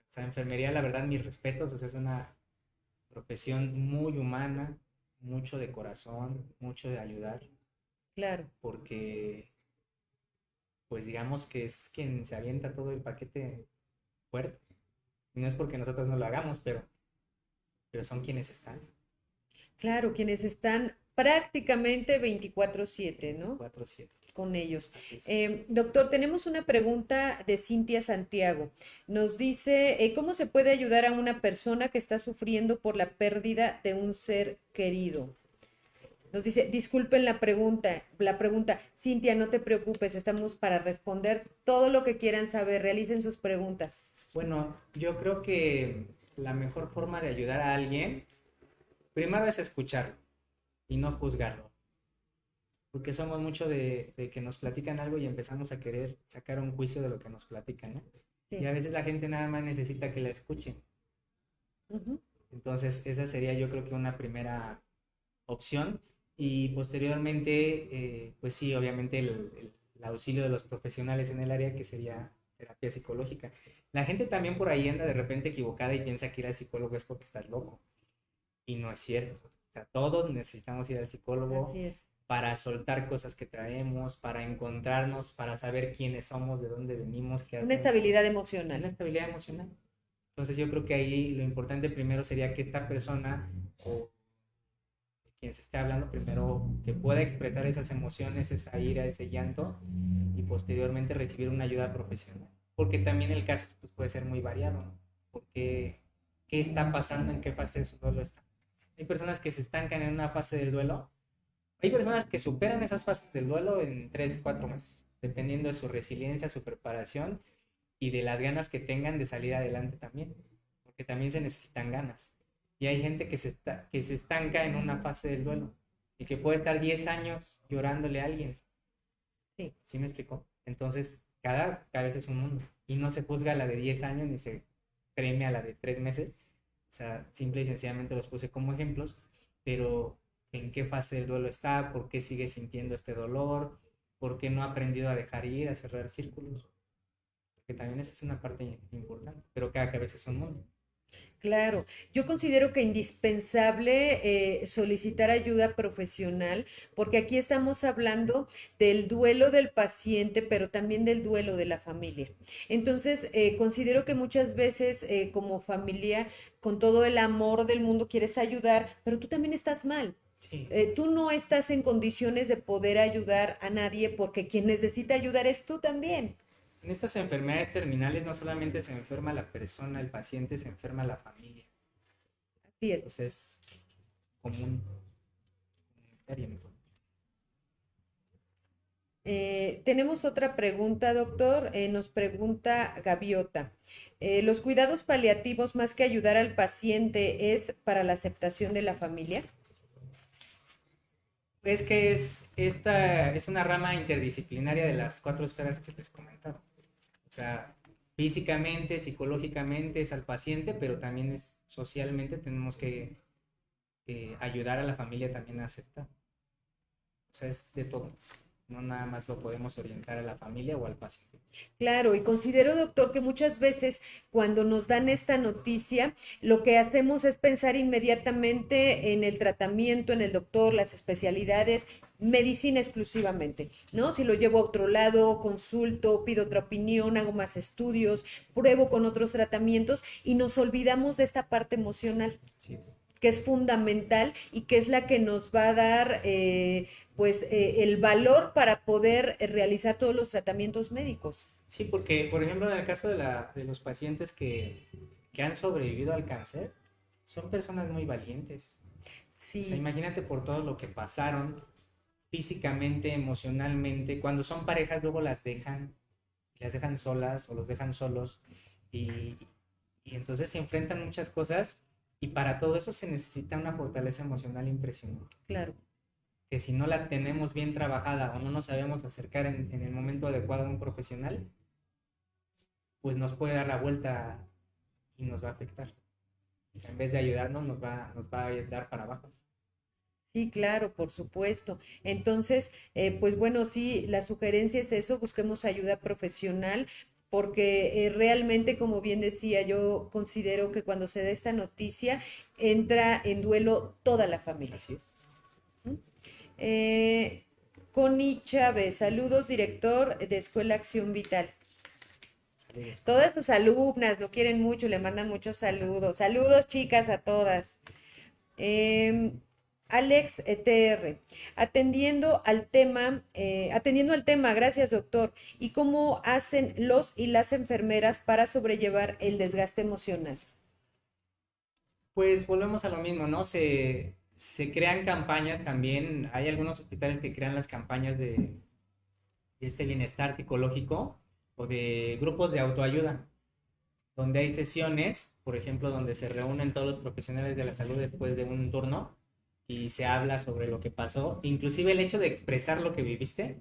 o sea, enfermería, la verdad, mis respetos, o sea, es una profesión muy humana, mucho de corazón, mucho de ayudar, Claro, porque pues digamos que es quien se avienta todo el paquete fuerte. Y no es porque nosotros no lo hagamos, pero son quienes están claro, quienes están prácticamente 24/7, ¿no? 24/7. Con ellos. Así es. Doctor, tenemos una pregunta de Cintia Santiago. Nos dice, ¿cómo se puede ayudar a una persona que está sufriendo por la pérdida de un ser querido? Nos dice, disculpen la pregunta, Cintia, no te preocupes, estamos para responder todo lo que quieran saber, realicen sus preguntas. Bueno, yo creo que la mejor forma de ayudar a alguien, primero es escucharlo y no juzgarlo. porque somos mucho de que nos platican algo y empezamos a querer sacar un juicio de lo que nos platican, ¿no? Y Sí. a veces la gente nada más necesita que la escuchen. Ujú. Entonces, esa sería yo creo que una primera opción. Y posteriormente, pues sí, obviamente el auxilio de los profesionales en el área, que sería terapia psicológica. La gente también por ahí anda de repente equivocada y piensa que ir al psicólogo es porque estás loco. Y no es cierto. O sea, todos necesitamos ir al psicólogo Así es. para soltar cosas que traemos, para encontrarnos, para saber quiénes somos, de dónde venimos, qué Una hacemos. estabilidad Una emocional. estabilidad emocional. Entonces yo creo que ahí lo importante primero sería que esta persona o quien se esté hablando primero que pueda expresar esas emociones, esa ira, ese llanto y posteriormente recibir una ayuda profesional. Porque también el caso pues, puede ser muy variado, ¿no? Porque qué está pasando, en qué fase de su duelo está. Hay personas que se estancan en una fase del duelo. Hay personas que superan esas fases del duelo en 3 4 meses, dependiendo de su resiliencia, su preparación y de las ganas que tengan de salir adelante también, porque también se necesitan ganas. Y hay gente que se estanca en una fase del duelo y que puede estar 10 años llorándole a alguien. Sí. ¿Sí me explicó? Entonces, cada cabeza es un mundo y no se juzga a la de 10 años ni se premia a la de 3 meses. O sea, simple y sencillamente los puse como ejemplos, pero en qué fase del duelo está, por qué sigue sintiendo este dolor, por qué no ha aprendido a dejar ir, a cerrar círculos, porque también esa es una parte importante, pero cada cabeza es un mundo. Claro, yo considero que indispensable solicitar ayuda profesional, porque aquí estamos hablando del duelo del paciente, pero también del duelo de la familia. Entonces, considero que muchas veces como familia, con todo el amor del mundo, quieres ayudar, pero tú también estás mal. Sí. Tú no estás en condiciones de poder ayudar a nadie porque quien necesita ayudar es tú también. En estas enfermedades terminales no solamente se enferma la persona, el paciente, se enferma la familia. Así es. Pues es común, comunitario. Tenemos otra pregunta, doctor. Nos pregunta Gaviota. ¿Los cuidados paliativos, más que ayudar al paciente, es para la aceptación de la familia? Es que esta es una rama interdisciplinaria de las 4 esferas que les comentaba. O sea, físicamente, psicológicamente es al paciente, pero también es socialmente tenemos que ayudar a la familia también a aceptar. O sea, es de todo. No nada más lo podemos orientar a la familia o al paciente. Claro, y considero, doctor, que muchas veces cuando nos dan esta noticia, lo que hacemos es pensar inmediatamente en el tratamiento, en el doctor, las especialidades, medicina exclusivamente, ¿no? Si lo llevo a otro lado, consulto, pido otra opinión, hago más estudios, pruebo con otros tratamientos y nos olvidamos de esta parte emocional Así es. que es fundamental y que es la que nos va a dar el valor para poder realizar todos los tratamientos médicos. Sí, porque, por ejemplo, en el caso de los pacientes que han sobrevivido al cáncer, son personas muy valientes. O sea, Sí, imagínate por todo lo que pasaron físicamente, emocionalmente. Cuando son parejas, luego las dejan solas o los dejan solos. Y, y entonces se enfrentan muchas cosas y para todo eso se necesita una fortaleza emocional impresionante. claro. Que si no la tenemos bien trabajada o no nos sabemos acercar en el momento adecuado a un profesional, pues nos puede dar la vuelta y nos va a afectar. En vez de ayudarnos, nos va a dar para abajo. Sí, claro, por supuesto. Entonces, pues bueno, sí, la sugerencia es eso, busquemos ayuda profesional, porque realmente, como bien decía, yo considero que cuando se da esta noticia, entra en duelo toda la familia. Así es. Eh, Connie Chávez, saludos, director de Escuela Acción Vital. Saludos. Todas sus alumnas lo quieren mucho, le mandan muchos saludos. Saludos, chicas, a todas. Eh, Alex ETR, atendiendo al tema, gracias, doctor. ¿Y cómo hacen los y las enfermeras para sobrellevar el desgaste emocional? Pues volvemos a lo mismo, ¿no? Se crean campañas también. Hay algunos hospitales que crean las campañas de este bienestar psicológico o de grupos de autoayuda, donde hay sesiones, por ejemplo, donde se reúnen todos los profesionales de la salud después de un turno y se habla sobre lo que pasó, inclusive el hecho de expresar lo que viviste,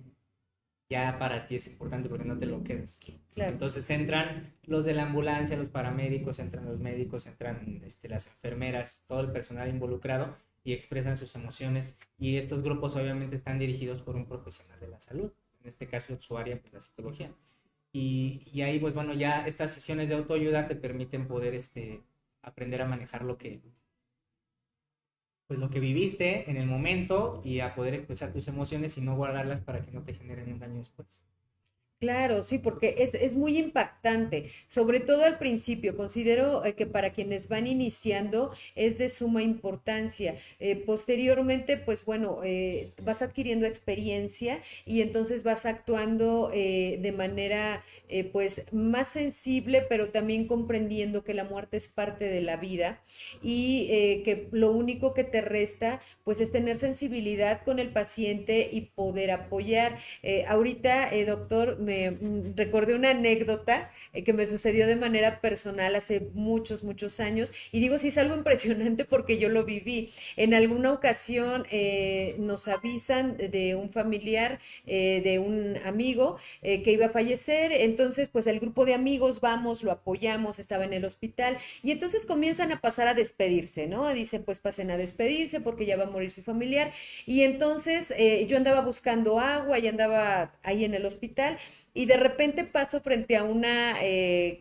ya para ti es importante porque no te lo quedas. Claro. Entonces entran los de la ambulancia, los paramédicos, entran los médicos, entran las enfermeras, todo el personal involucrado y expresan sus emociones, y estos grupos obviamente están dirigidos por un profesional de la salud, en este caso su área, pues, la psicología. Y ahí, pues bueno, ya estas sesiones de autoayuda te permiten poder aprender a manejar pues lo que viviste en el momento y a poder expresar tus emociones y no guardarlas para que no te generen un daño después. Claro, sí, porque es muy impactante, sobre todo al principio. Considero que para quienes van iniciando es de suma importancia. Posteriormente, pues bueno, vas adquiriendo experiencia y entonces vas actuando de manera pues más sensible, pero también comprendiendo que la muerte es parte de la vida y que lo único que te resta pues es tener sensibilidad con el paciente y poder apoyar. Ahorita, doctor, recordé una anécdota que me sucedió de manera personal hace muchos, muchos años, y digo, sí es algo impresionante porque yo lo viví. En alguna ocasión nos avisan de un familiar, de un amigo que iba a fallecer, entonces pues el grupo de amigos vamos, lo apoyamos, estaba en el hospital, y entonces comienzan a pasar a despedirse, ¿no? Dicen, pues pasen a despedirse porque ya va a morir su familiar, y entonces yo andaba buscando agua y andaba ahí en el hospital, y de repente paso frente a una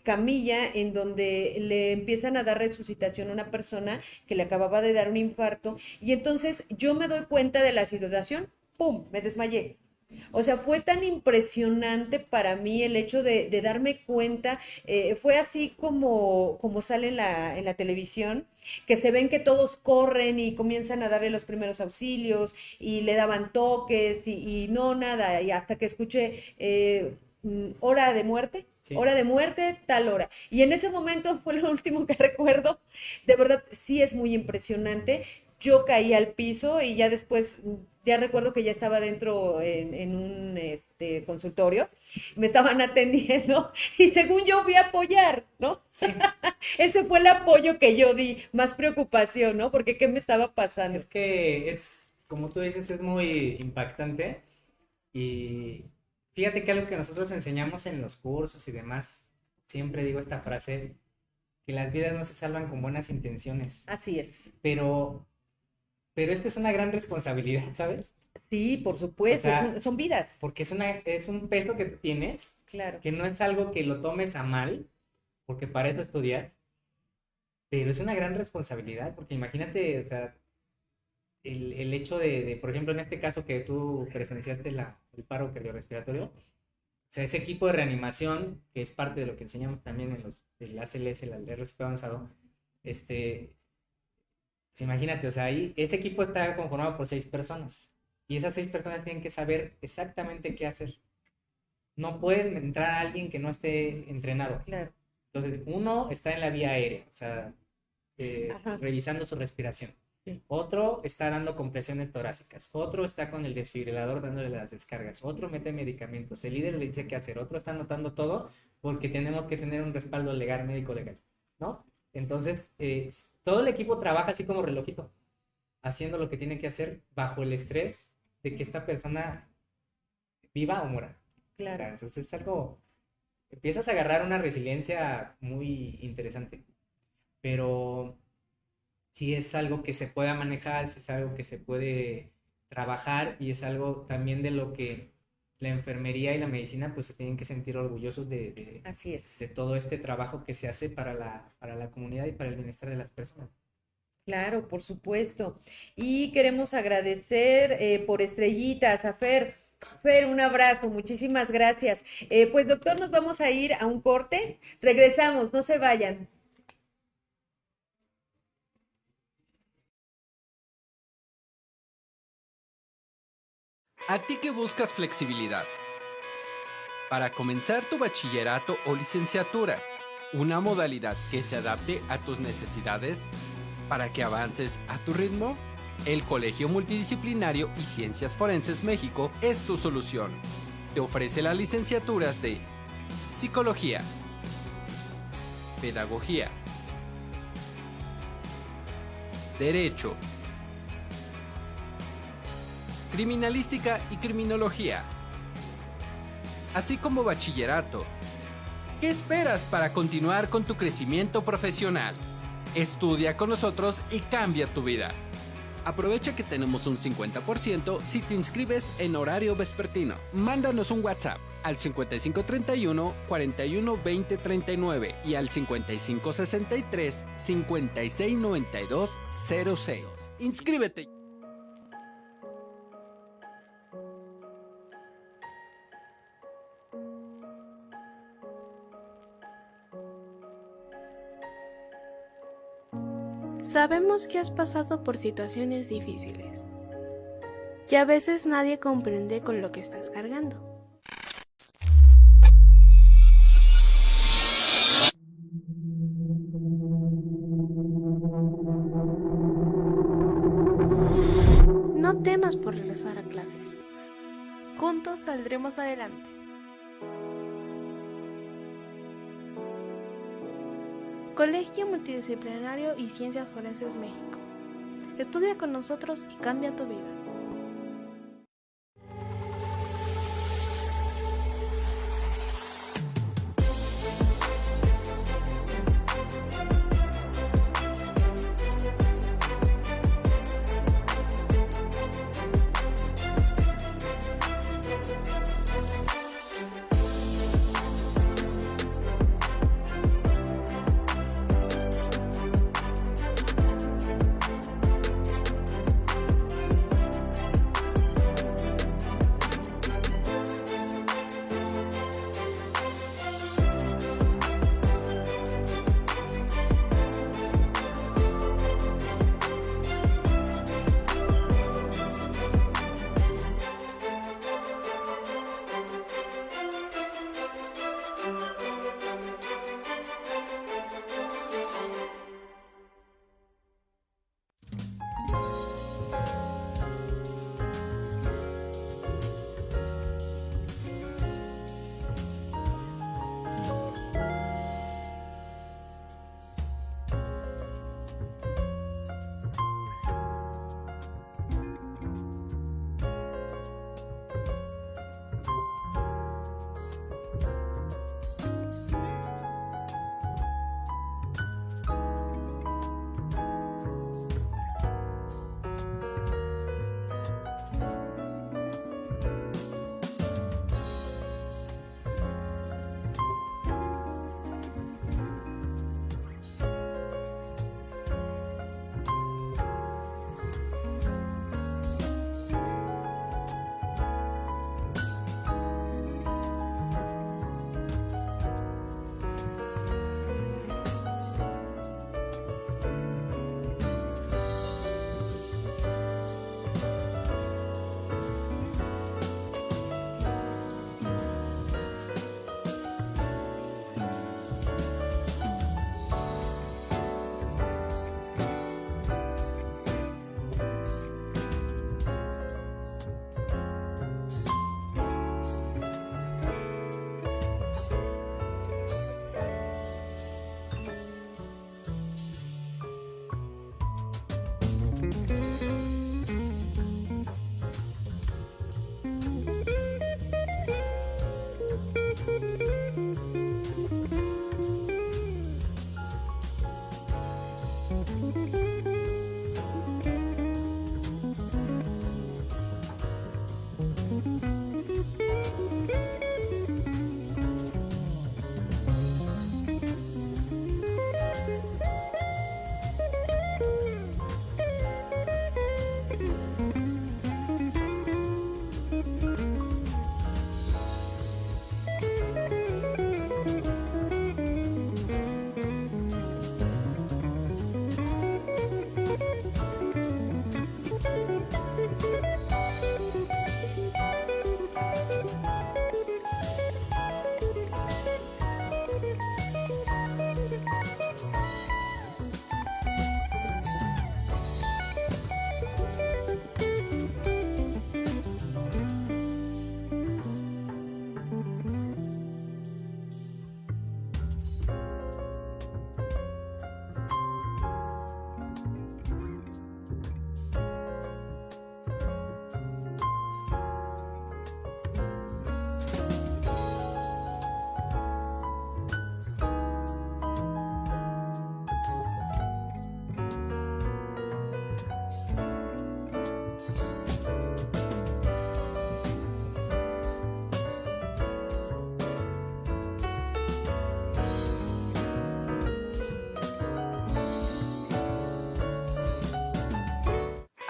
camilla en donde le empiezan a dar resucitación a una persona que le acababa de dar un infarto, y entonces yo me doy cuenta de la situación, ¡pum!, me desmayé. O sea, fue tan impresionante para mí el hecho de darme cuenta, fue así como sale en la televisión, que se ven que todos corren y comienzan a darle los primeros auxilios y le daban toques y no nada, y hasta que escuché hora de muerte. Sí. Hora de muerte, tal hora. Y en ese momento fue lo último que recuerdo. De verdad, sí es muy impresionante. Yo caí al piso y ya después, ya recuerdo que ya estaba dentro en un consultorio, me estaban atendiendo y según yo fui a apoyar, ¿no? Sí. Ese fue el apoyo que yo di, más preocupación, ¿no? Porque ¿qué me estaba pasando? Es que como tú dices, es muy impactante, y fíjate que algo que nosotros enseñamos en los cursos y demás, siempre digo esta frase, que las vidas no se salvan con buenas intenciones. Así es. Pero esta es una gran responsabilidad, ¿sabes? Sí, por supuesto, o sea, son vidas. Porque es un peso que tienes, claro, que no es algo que lo tomes a mal, porque para eso estudias, pero es una gran responsabilidad, porque imagínate, o sea, el hecho por ejemplo, en este caso que tú presenciaste el paro cardiorrespiratorio, o sea, ese equipo de reanimación, que es parte de lo que enseñamos también en el ACLS, el RCP avanzado, pues imagínate, o sea, ahí ese equipo está conformado por 6 personas y esas 6 personas tienen que saber exactamente qué hacer. No pueden entrar a alguien que no esté entrenado. Claro. Entonces, uno está en la vía aérea, o sea, revisando su respiración. Sí. Otro está dando compresiones torácicas. Otro está con el desfibrilador dándole las descargas. Otro mete medicamentos. El líder le dice qué hacer. Otro está anotando todo porque tenemos que tener un respaldo legal, médico legal, ¿no? Entonces, todo el equipo trabaja así como relojito, haciendo lo que tiene que hacer bajo el estrés de que esta persona viva o muera. Claro. O sea, entonces es algo, empiezas a agarrar una resiliencia muy interesante, pero sí es algo que se pueda manejar, sí es algo que se puede trabajar, y es algo también de lo que la enfermería y la medicina pues se tienen que sentir orgullosos Así es. de todo este trabajo que se hace para la comunidad y para el bienestar de las personas. Claro, por supuesto. Y queremos agradecer por estrellitas a Fer. Fer, un abrazo, muchísimas gracias. Pues doctor, nos vamos a ir a un corte. Regresamos, no se vayan. ¿A ti que buscas flexibilidad? Para comenzar tu bachillerato o licenciatura, una modalidad que se adapte a tus necesidades para que avances a tu ritmo, el Colegio Multidisciplinario y Ciencias Forenses México es tu solución. Te ofrece las licenciaturas de Psicología, Pedagogía, Derecho, criminalística y criminología, así como bachillerato. ¿Qué esperas para continuar con tu crecimiento profesional? Estudia con nosotros y cambia tu vida. Aprovecha que tenemos un 50% si te inscribes en horario vespertino. Mándanos un WhatsApp al 5531 41 20 39 y al 5563 56 92 06. ¡Inscríbete! Sabemos que has pasado por situaciones difíciles y a veces nadie comprende con lo que estás cargando. No temas por regresar a clases. Juntos saldremos adelante. Colegio Multidisciplinario y Ciencias Forenses México. Estudia con nosotros y cambia tu vida.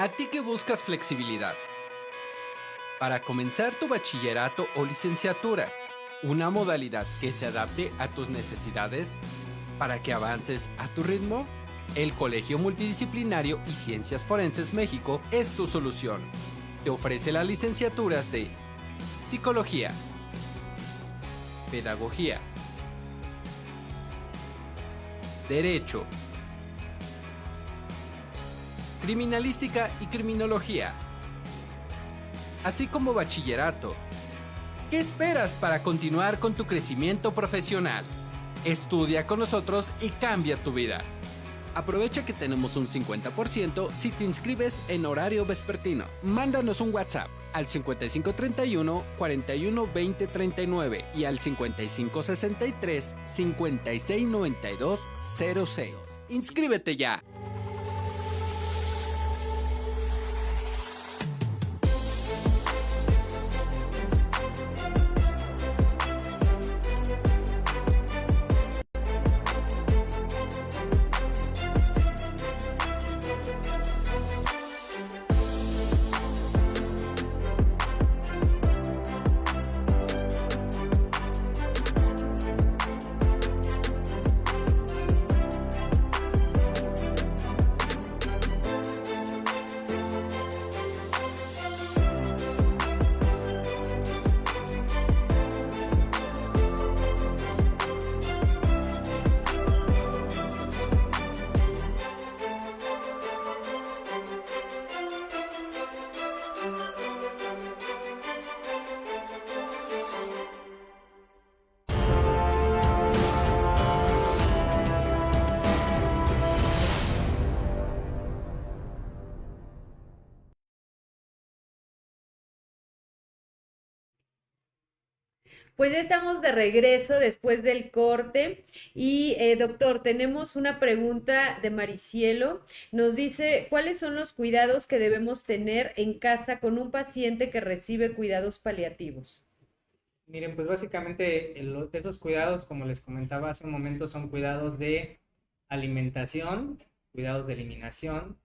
A ti que buscas flexibilidad para comenzar tu bachillerato o licenciatura, una modalidad que se adapte a tus necesidades para que avances a tu ritmo, el Colegio Multidisciplinario y Ciencias Forenses México es tu solución. Te ofrece las licenciaturas de Psicología, Pedagogía, Derecho, Criminalística y Criminología, así como Bachillerato. ¿Qué esperas para continuar con tu crecimiento profesional? Estudia con nosotros y cambia tu vida. Aprovecha que tenemos un 50% si te inscribes en horario vespertino. Mándanos un WhatsApp al 5531 41 20 39 y al 5563 56 92 06. ¡Inscríbete ya! Pues ya estamos de regreso después del corte y doctor, tenemos una pregunta de Maricielo. Nos dice, ¿cuáles son los cuidados que debemos tener en casa con un paciente que recibe cuidados paliativos? Miren, pues básicamente esos cuidados, como les comentaba hace un momento, son cuidados de alimentación, cuidados de eliminación,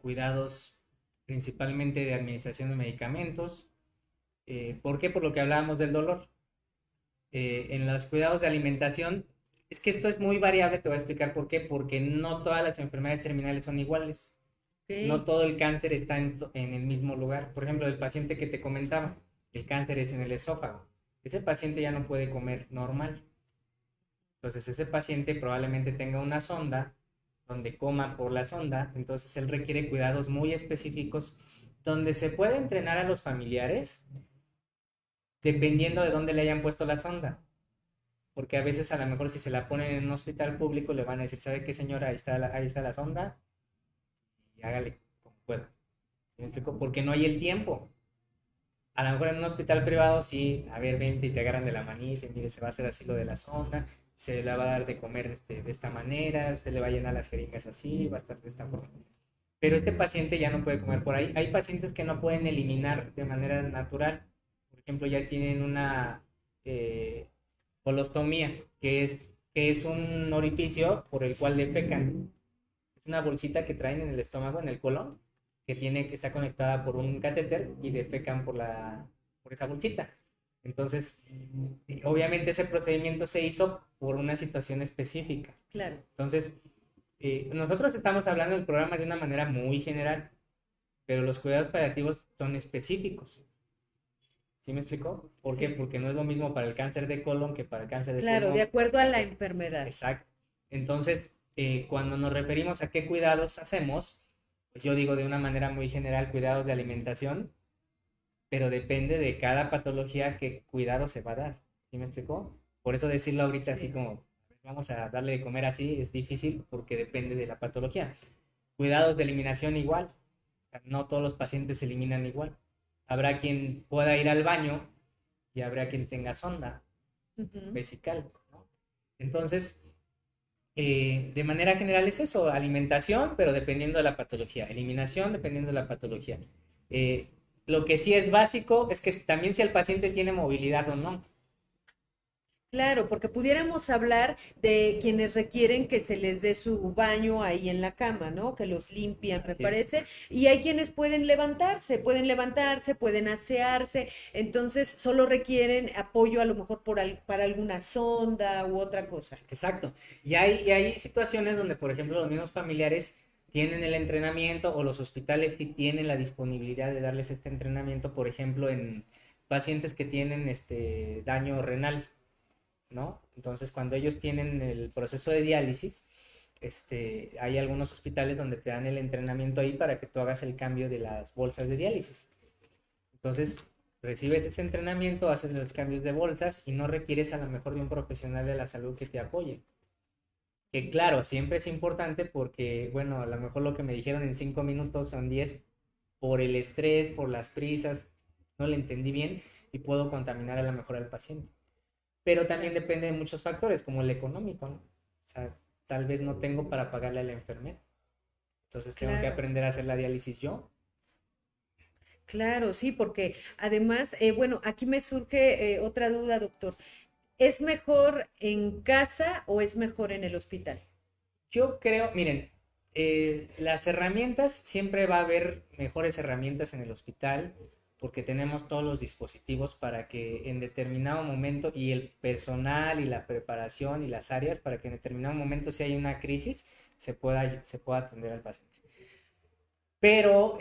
cuidados principalmente de administración de medicamentos. ¿Por qué? Por lo que hablábamos del dolor. En los cuidados de alimentación, es que esto es muy variable, te voy a explicar por qué. Porque no todas las enfermedades terminales son iguales. Okay. No todo el cáncer está en el mismo lugar. Por ejemplo, el paciente que te comentaba, el cáncer es en el esófago. Ese paciente ya no puede comer normal. Entonces ese paciente probablemente tenga una sonda donde coma por la sonda. Entonces él requiere cuidados muy específicos donde se puede entrenar a los familiares dependiendo de dónde le hayan puesto la sonda. Porque a veces a lo mejor si se la ponen en un hospital público le van a decir, ¿sabe qué, señora? Ahí está la sonda y hágale como pueda. ¿Sí me explico? Porque no hay el tiempo. A lo mejor en un hospital privado sí, a ver, vente y te agarran de la manita y mire, se va a hacer así lo de la sonda, se le va a dar de comer de esta manera, usted le va a llenar las jeringas así, va a estar de esta forma. Pero este paciente ya no puede comer por ahí. Hay pacientes que no pueden eliminar de manera natural. Por ejemplo, ya tienen una colostomía, que es un orificio por el cual defecan. Es una bolsita que traen en el estómago, en el colon, que está conectada por un catéter y defecan por esa bolsita. Entonces, obviamente ese procedimiento se hizo por una situación específica. Claro. Entonces, nosotros estamos hablando del programa de una manera muy general, pero los cuidados paliativos son específicos. ¿Sí me explicó? ¿Por qué? Porque no es lo mismo para el cáncer de colon que para el cáncer de pulmón. Claro, de acuerdo a la enfermedad. Exacto. Entonces, cuando nos referimos a qué cuidados hacemos, pues yo digo de una manera muy general cuidados de alimentación, pero depende de cada patología qué cuidado se va a dar. ¿Sí me explicó? Por eso decirlo ahorita así como vamos a darle de comer así es difícil porque depende de la patología. Cuidados de eliminación igual. O sea, no todos los pacientes se eliminan igual. Habrá quien pueda ir al baño y habrá quien tenga sonda vesical, ¿no? Entonces, de manera general es eso, alimentación, pero dependiendo de la patología. Eliminación, dependiendo de la patología. Lo que sí es básico es que también si el paciente tiene movilidad o no. Claro, porque pudiéramos hablar de quienes requieren que se les dé su baño ahí en la cama, ¿no? Que los limpian, me Así es. parece. Y hay quienes pueden levantarse, pueden asearse. Entonces, solo requieren apoyo a lo mejor para alguna sonda u otra cosa. Exacto. Y hay situaciones donde, por ejemplo, los mismos familiares tienen el entrenamiento o los hospitales sí tienen la disponibilidad de darles este entrenamiento, por ejemplo, en pacientes que tienen daño renal, ¿no? Entonces, cuando ellos tienen el proceso de diálisis, hay algunos hospitales donde te dan el entrenamiento ahí para que tú hagas el cambio de las bolsas de diálisis. Entonces, recibes ese entrenamiento, haces los cambios de bolsas y no requieres a lo mejor de un profesional de la salud que te apoye. Que claro, siempre es importante porque, bueno, a lo mejor lo que me dijeron en 5 minutos son 10 por el estrés, por las prisas, no le entendí bien y puedo contaminar a lo mejor al paciente. Pero también depende de muchos factores, como el económico, ¿no? O sea, tal vez no tengo para pagarle a la enfermera. Entonces tengo que Claro. aprender a hacer la diálisis yo. Claro, sí, porque además, bueno, aquí me surge otra duda, doctor. ¿Es mejor en casa o es mejor en el hospital? Yo creo, miren, las herramientas, siempre va a haber mejores herramientas en el hospital porque tenemos todos los dispositivos para que en determinado momento y el personal y la preparación y las áreas para que en determinado momento si hay una crisis se pueda atender al paciente. Pero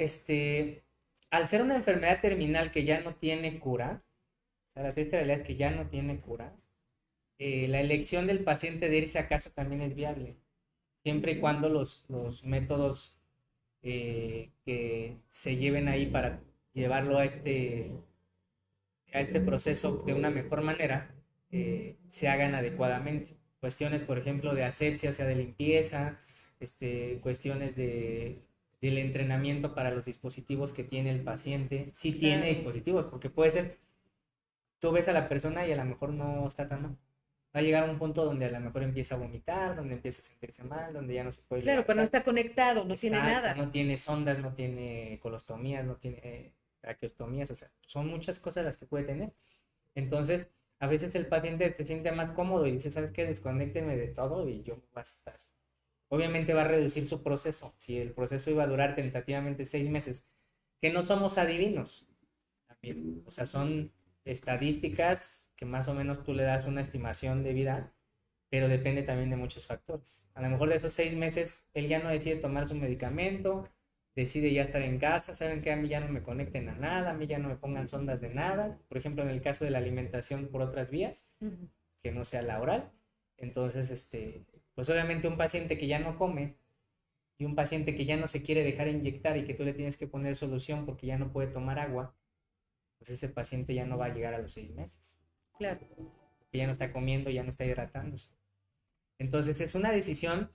al ser una enfermedad terminal que ya no tiene cura, o sea, la triste realidad es que ya no tiene cura, la elección del paciente de irse a casa también es viable siempre y cuando los métodos que se lleven ahí para llevarlo a este proceso de una mejor manera se hagan adecuadamente. Cuestiones, por ejemplo, de asepsia, o sea, de limpieza, cuestiones del entrenamiento para los dispositivos que tiene el paciente. Si tiene Claro. dispositivos, porque puede ser, tú ves a la persona y a lo mejor no está tan mal. Va a llegar a un punto donde a lo mejor empieza a vomitar, donde empieza a sentirse mal, donde ya no se puede Claro, pero no levantar. está conectado, no tiene Exacto, nada. no tiene sondas, no tiene colostomías, no tiene traqueostomías, o sea, son muchas cosas las que puede tener. Entonces, a veces el paciente se siente más cómodo y dice, ¿sabes qué? Desconéctenme de todo y yo voy a estar así. Obviamente va a reducir su proceso. Si el proceso iba a durar tentativamente 6 meses, que no somos adivinos, también, o sea, son estadísticas que más o menos tú le das una estimación de vida, pero depende también de muchos factores. A lo mejor de esos 6 meses, él ya no decide tomar su medicamento, decide ya estar en casa, saben que a mí ya no me conecten a nada, a mí ya no me pongan sondas de nada, por ejemplo, en el caso de la alimentación por otras vías, Ujú. que no sea la oral. Entonces, pues obviamente un paciente que ya no come y un paciente que ya no se quiere dejar inyectar y que tú le tienes que poner solución porque ya no puede tomar agua, pues ese paciente ya no va a llegar a los 6 meses, Claro. porque ya no está comiendo, ya no está hidratándose. Entonces es una decisión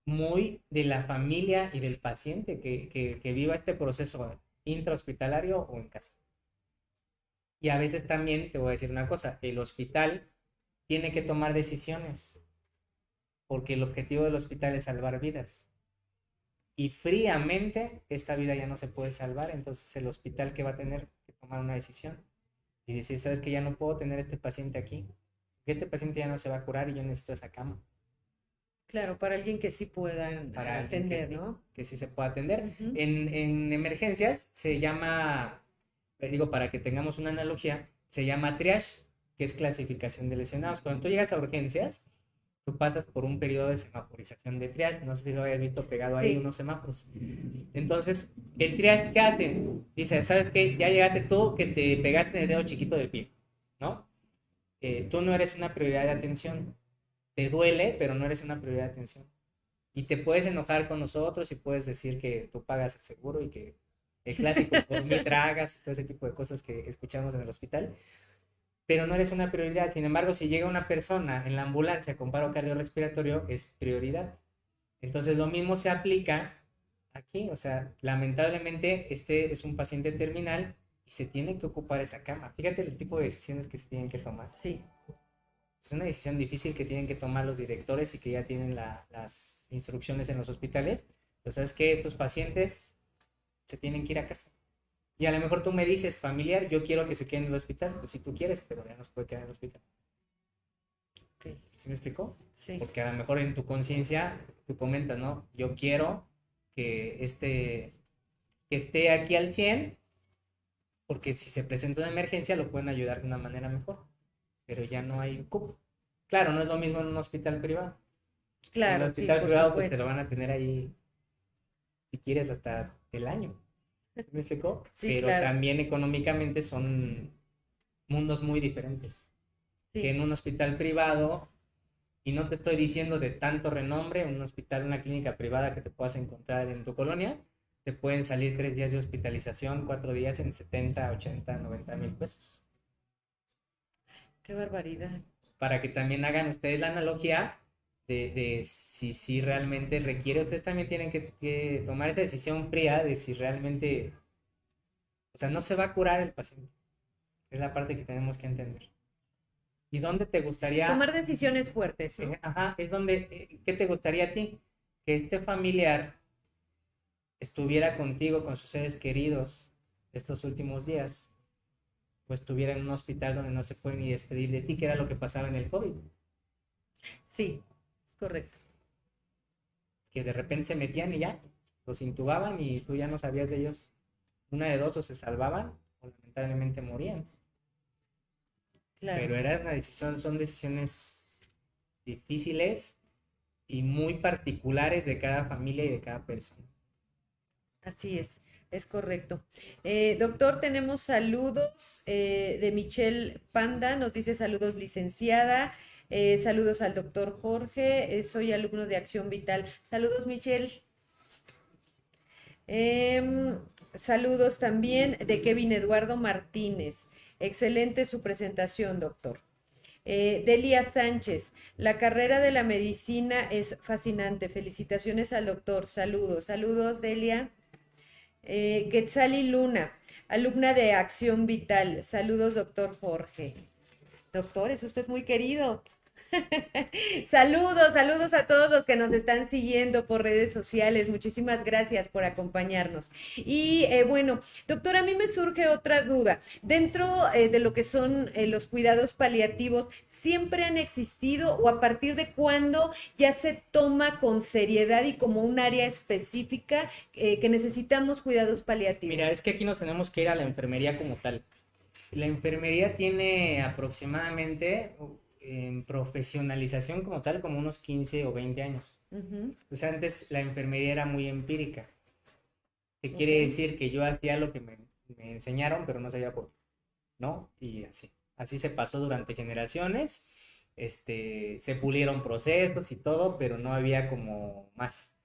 muy de la familia y del paciente que viva este proceso intrahospitalario o en casa. Y a veces también te voy a decir una cosa, el hospital tiene que tomar decisiones, porque el objetivo del hospital es salvar vidas. Y fríamente esta vida ya no se puede salvar, entonces el hospital que va a tener que tomar una decisión y decir, sabes que ya no puedo tener este paciente aquí, que este paciente ya no se va a curar y yo necesito esa cama Claro, para alguien que sí puedan para alguien atender, ¿no? que sí se pueda atender. Ujú. En emergencias se llama, les digo, para que tengamos una analogía, se llama triage, que es clasificación de lesionados. Cuando tú llegas a urgencias, tú pasas por un periodo de semaforización de triage. No sé si lo hayas visto pegado ahí, Sí, unos semáforos. Entonces, el triage, ¿qué hace? Dice, ¿sabes qué? Ya llegaste tú que te pegaste en el dedo chiquito del pie, ¿no? Tú no eres una prioridad de atención. Te duele, pero no eres una prioridad de atención. Y te puedes enojar con nosotros y puedes decir que tú pagas el seguro y que el clásico, por mí tragas y todo ese tipo de cosas que escuchamos en el hospital, pero no eres una prioridad. Sin embargo, si llega una persona en la ambulancia con paro cardiorrespiratorio, es prioridad. Entonces, lo mismo se aplica aquí. O sea, lamentablemente, este es un paciente terminal y se tiene que ocupar esa cama. Fíjate el tipo de decisiones que se tienen que tomar. sí. Es una decisión difícil que tienen que tomar los directores y que ya tienen las instrucciones en los hospitales. Pero sabes que estos pacientes se tienen que ir a casa. Y a lo mejor tú me dices, familiar, yo quiero que se quede en el hospital. Pues si tú quieres, pero ya no se puede quedar en el hospital. Ok, ¿Sí me explicó? sí, Porque a lo mejor en tu conciencia tú comentas, ¿no? Yo quiero que esté aquí al 100 porque si se presenta una emergencia lo pueden ayudar de una manera mejor, pero ya no hay cupo. Claro, no es lo mismo en un hospital privado. En el claro, sí, hospital por privado pues te supuesto. lo van a tener ahí, si quieres, hasta el año. ¿Sí me explicó? Sí, Pero claro, también económicamente son mundos muy diferentes. Que sí. en un hospital privado, y no te estoy diciendo de tanto renombre, un hospital, una clínica privada que te puedas encontrar en tu colonia, te pueden salir 3 días de hospitalización, 4 días en 70, 80, 90,000 pesos. Qué barbaridad. Para que también hagan ustedes la analogía de si realmente requiere, ustedes también tienen que tomar esa decisión fría de si realmente, o sea, no se va a curar el paciente. Es la parte que tenemos que entender. ¿Y dónde te gustaría? Tomar decisiones fuertes, ¿no? Ajá, es donde, ¿qué te gustaría a ti? Que este familiar estuviera contigo, con sus seres queridos, estos últimos días, pues estuviera en un hospital donde no se puede ni despedir de ti, que era lo que pasaba en el COVID, Sí, es correcto. que de repente se metían y ya, los intubaban y tú ya no sabías de ellos, una de dos, o se salvaban o lamentablemente morían. Claro, Pero era una decisión, son decisiones difíciles y muy particulares de cada familia y de cada persona. así es correcto. Doctor, tenemos saludos de Michelle Panda, nos dice saludos licenciada, saludos al doctor Jorge, soy alumno de Acción Vital. Saludos, Michelle. Em, Saludos también de Kevin Eduardo Martínez. Excelente su presentación, doctor. Delia Sánchez, la carrera de la medicina es fascinante. Felicitaciones al doctor. Saludos, saludos, Delia. Quetzali Luna, alumna de Acción Vital. Saludos, doctor Jorge. Doctor, es usted muy querido. Saludos, saludos a todos los que nos están siguiendo por redes sociales. Muchísimas gracias por acompañarnos. Y bueno, doctor, a mí me surge otra duda. Dentro de lo que son los cuidados paliativos, ¿siempre han existido o a partir de cuándo ya se toma con seriedad y como un área específica que necesitamos cuidados paliativos? Mira, es que aquí nos tenemos que ir a la enfermería como tal. La enfermería tiene aproximadamente en profesionalización como tal como unos 15 o 20 años. O sea, antes la enfermería era muy empírica. ¿Qué quiere decir? Que yo hacía lo que me enseñaron, pero no sabía por qué, ¿no? Y así. Así se pasó durante generaciones. Se pulieron procesos y todo, pero no había como más.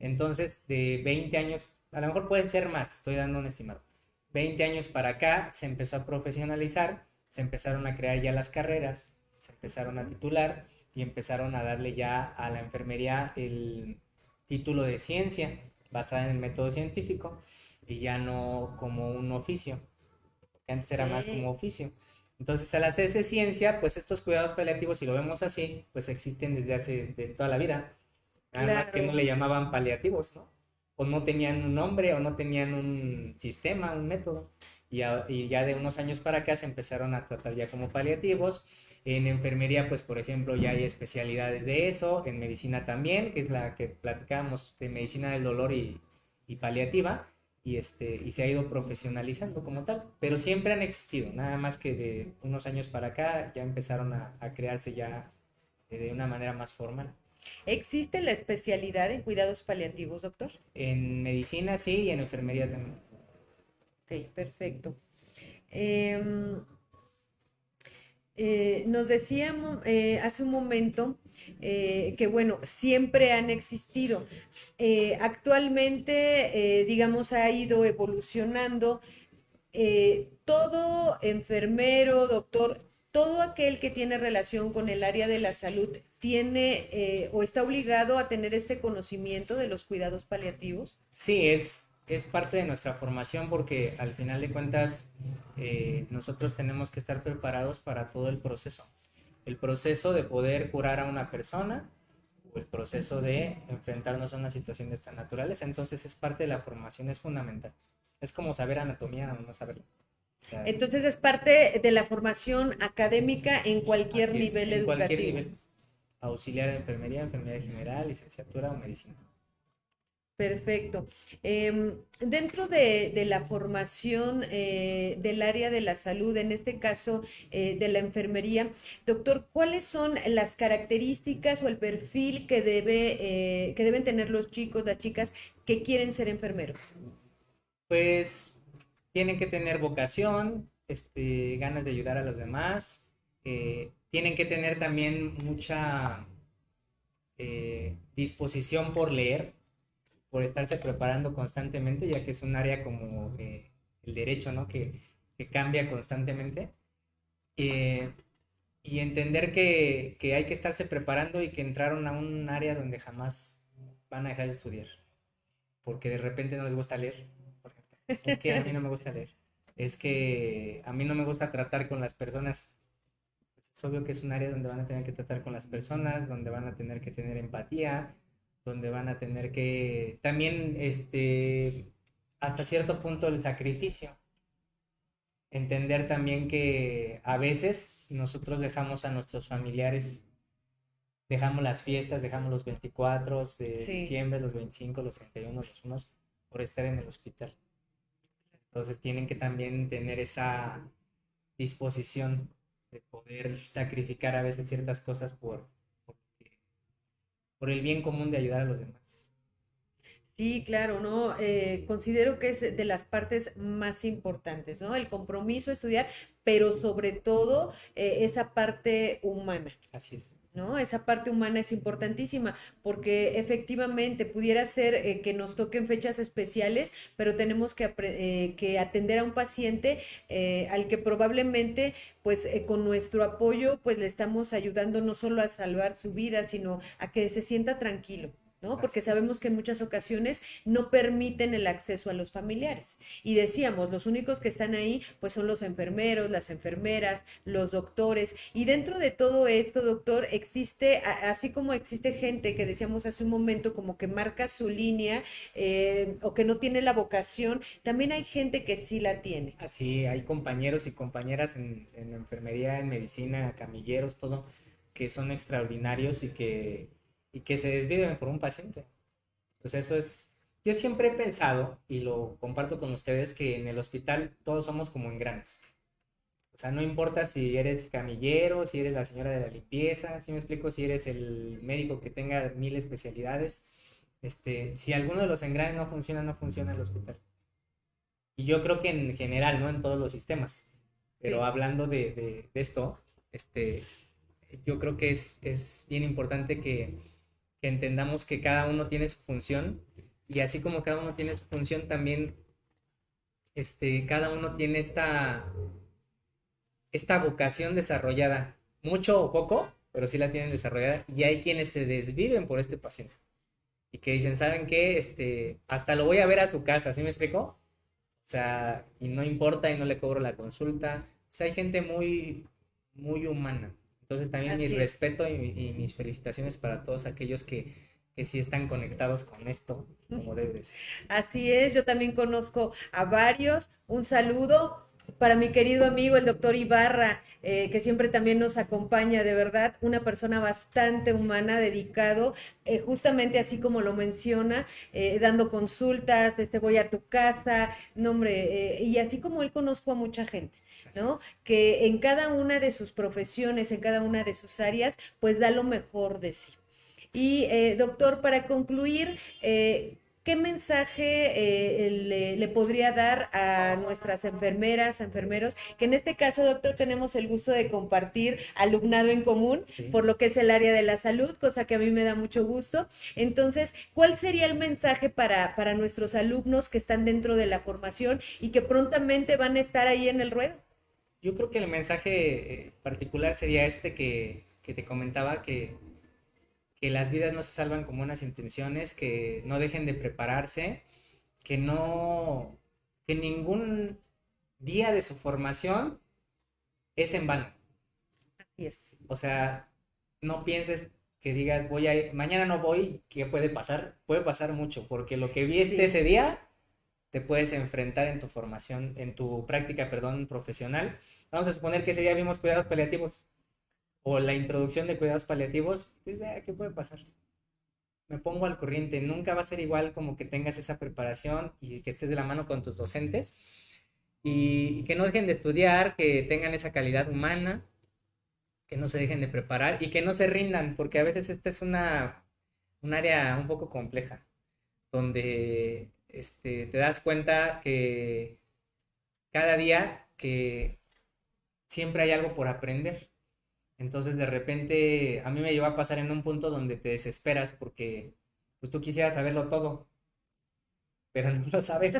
Entonces, de 20 años, a lo mejor puede ser más, estoy dando un estimado. 20 años para acá se empezó a profesionalizar, se empezaron a crear ya las carreras, se empezaron a titular y empezaron a darle ya a la enfermería el título de ciencia basada en el método científico y ya no como un oficio, que antes era más como oficio. Entonces, al hacerse ciencia, pues estos cuidados paliativos, si lo vemos así, pues existen desde hace de toda la vida. Nada más que no le llamaban paliativos, ¿no? O no tenían un nombre o no tenían un sistema, un método. Y ya de unos años para acá se empezaron a tratar ya como paliativos. En enfermería, pues por ejemplo, ya hay especialidades de eso. En medicina también, que es la que platicábamos de medicina del dolor y paliativa. Y se ha ido profesionalizando como tal. Pero siempre han existido, nada más que de unos años para acá ya empezaron a crearse ya de una manera más formal. ¿Existe la especialidad en cuidados paliativos, doctor? En medicina sí y en enfermería también. Ok, perfecto. Em, Nos decíamos hace un momento que, bueno, siempre han existido. Actualmente, digamos, ha ido evolucionando. Todo enfermero, doctor, todo aquel que tiene relación con el área de la salud tiene o está obligado a tener este conocimiento de los cuidados paliativos. Sí, es parte de nuestra formación porque al final de cuentas nosotros tenemos que estar preparados para todo el proceso. El proceso de poder curar a una persona o el proceso de enfrentarnos a una situación de esta naturaleza. Entonces es parte de la formación, es fundamental. Es como saber anatomía o no saberlo. O sea, Entonces es parte de la formación académica en cualquier así es, nivel en cualquier educativo. nivel. Auxiliar de enfermería, enfermería general, licenciatura o medicina. Perfecto. Dentro de la formación del área de la salud, en este caso de la enfermería, doctor, ¿cuáles son las características o el perfil que deben tener los chicos, las chicas que quieren ser enfermeros? Pues tienen que tener vocación, ganas de ayudar a los demás, tienen que tener también mucha disposición por leer, por estarse preparando constantemente, ya que es un área como el derecho, ¿no? Que cambia constantemente. Eh, y entender que hay que estarse preparando y que entraron a un área donde jamás van a dejar de estudiar, porque de repente no les gusta leer, por ejemplo. Es que a mí no me gusta leer, es que a mí no me gusta tratar con las personas. Es obvio que es un área donde van a tener que tratar con las personas, donde van a tener que tener empatía, donde van a tener que también, hasta cierto punto el sacrificio. Entender también que a veces nosotros dejamos a nuestros familiares, dejamos las fiestas, dejamos los 24 de Sí. diciembre, los 25, los 31, los unos, por estar en el hospital. Entonces tienen que también tener esa disposición de poder sacrificar a veces ciertas cosas por el bien común de ayudar a los demás. Sí, claro, ¿no? Considero que es de las partes más importantes, ¿no? El compromiso, estudiar, pero sobre todo esa parte humana. Así es. ¿No? Esa parte humana es importantísima porque efectivamente pudiera ser que nos toquen fechas especiales, pero tenemos que atender a un paciente al que probablemente pues con nuestro apoyo pues le estamos ayudando no solo a salvar su vida, sino a que se sienta tranquilo. ¿No? Porque sabemos que en muchas ocasiones no permiten el acceso a los familiares. Y decíamos, los únicos que están ahí, pues son los enfermeros, las enfermeras, los doctores. Y dentro de todo esto, doctor, existe, así como existe gente que decíamos hace un momento, como que marca su línea o que no tiene la vocación, también hay gente que sí la tiene. Así hay compañeros y compañeras en enfermería, en medicina, camilleros, todo, que son extraordinarios y que se desviven por un paciente. Pues eso es, yo siempre he pensado, y lo comparto con ustedes, que en el hospital todos somos como engranes. O sea, no importa si eres camillero, si eres la señora de la limpieza, si me explico, si eres el médico que tenga 1000 especialidades, si alguno de los engranes no funciona, no funciona el hospital. Y yo creo que en general, ¿no? En todos los sistemas. Pero Sí. hablando de esto, yo creo que es bien importante que entendamos que cada uno tiene su función y así como cada uno tiene su función, también cada uno tiene esta vocación desarrollada, mucho o poco, pero sí la tienen desarrollada y hay quienes se desviven por este paciente y que dicen, ¿saben qué? Hasta lo voy a ver a su casa, ¿sí me explico? O sea, y no importa y no le cobro la consulta. O sea, hay gente muy, muy humana. Entonces también mi Así es. respeto y mis felicitaciones para todos aquellos que sí están conectados con esto, como debe de ser. Así es, yo también conozco a varios. Un saludo para mi querido amigo, el doctor Ibarra, que siempre también nos acompaña, de verdad, una persona bastante humana, dedicado, justamente así como lo menciona, dando consultas, voy a tu casa, no hombre, y así como él conozco a mucha gente. Así ¿No? es. Que en cada una de sus profesiones, en cada una de sus áreas, pues da lo mejor de sí. Y doctor, para concluir, ¿qué mensaje le podría dar a nuestras enfermeras, enfermeros? Que en este caso, doctor, tenemos el gusto de compartir alumnado en común, Sí. por lo que es el área de la salud, cosa que a mí me da mucho gusto. Entonces, ¿cuál sería el mensaje para nuestros alumnos que están dentro de la formación y que prontamente van a estar ahí en el ruedo? Yo creo que el mensaje particular sería que te comentaba, que las vidas no se salvan con buenas intenciones, que no dejen de prepararse, que no, que ningún día de su formación es en vano. Así es. O sea, no pienses que digas, mañana no voy, ¿qué puede pasar? Puede pasar mucho, porque lo que viste Sí. ese día te puedes enfrentar en tu formación, en tu práctica, perdón, profesional. Vamos a suponer que ese día vimos cuidados paliativos o la introducción de cuidados paliativos. Entonces, ¿qué puede pasar? Me pongo al corriente. Nunca va a ser igual como que tengas esa preparación y que estés de la mano con tus docentes y que no dejen de estudiar, que tengan esa calidad humana, que no se dejen de preparar y que no se rindan, porque a veces esta es un área un poco compleja, donde te das cuenta que cada día que siempre hay algo por aprender. Entonces de repente a mí me lleva a pasar en un punto donde te desesperas porque pues tú quisieras saberlo todo, pero no lo sabes.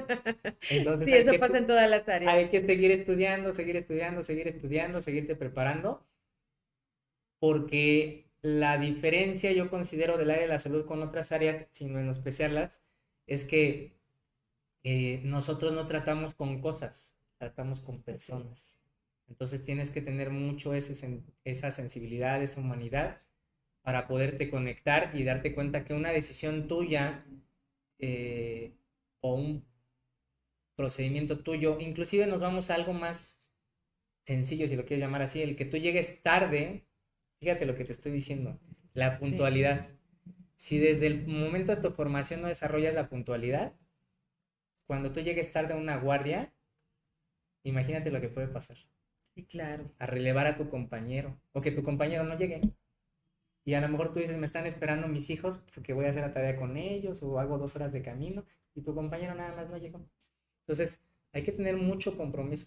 Entonces Sí, eso pasa en todas las áreas. hay que seguir estudiando, seguir estudiando, seguir estudiando, seguirte preparando, porque la diferencia yo considero del área de la salud con otras áreas, sin menospreciarlas, es que nosotros no tratamos con cosas, tratamos con personas. Entonces tienes que tener mucho esa sensibilidad, esa humanidad, para poderte conectar y darte cuenta que una decisión tuya o un procedimiento tuyo, inclusive nos vamos a algo más sencillo, si lo quieres llamar así, el que tú llegues tarde, fíjate lo que te estoy diciendo, la puntualidad. Si desde el momento de tu formación no desarrollas la puntualidad, cuando tú llegues tarde a una guardia, imagínate lo que puede pasar. Sí, claro. A relevar a tu compañero, o que tu compañero no llegue. Y a lo mejor tú dices, me están esperando mis hijos porque voy a hacer la tarea con ellos, o hago 2 horas de camino, y tu compañero nada más no llegó. Entonces, hay que tener mucho compromiso,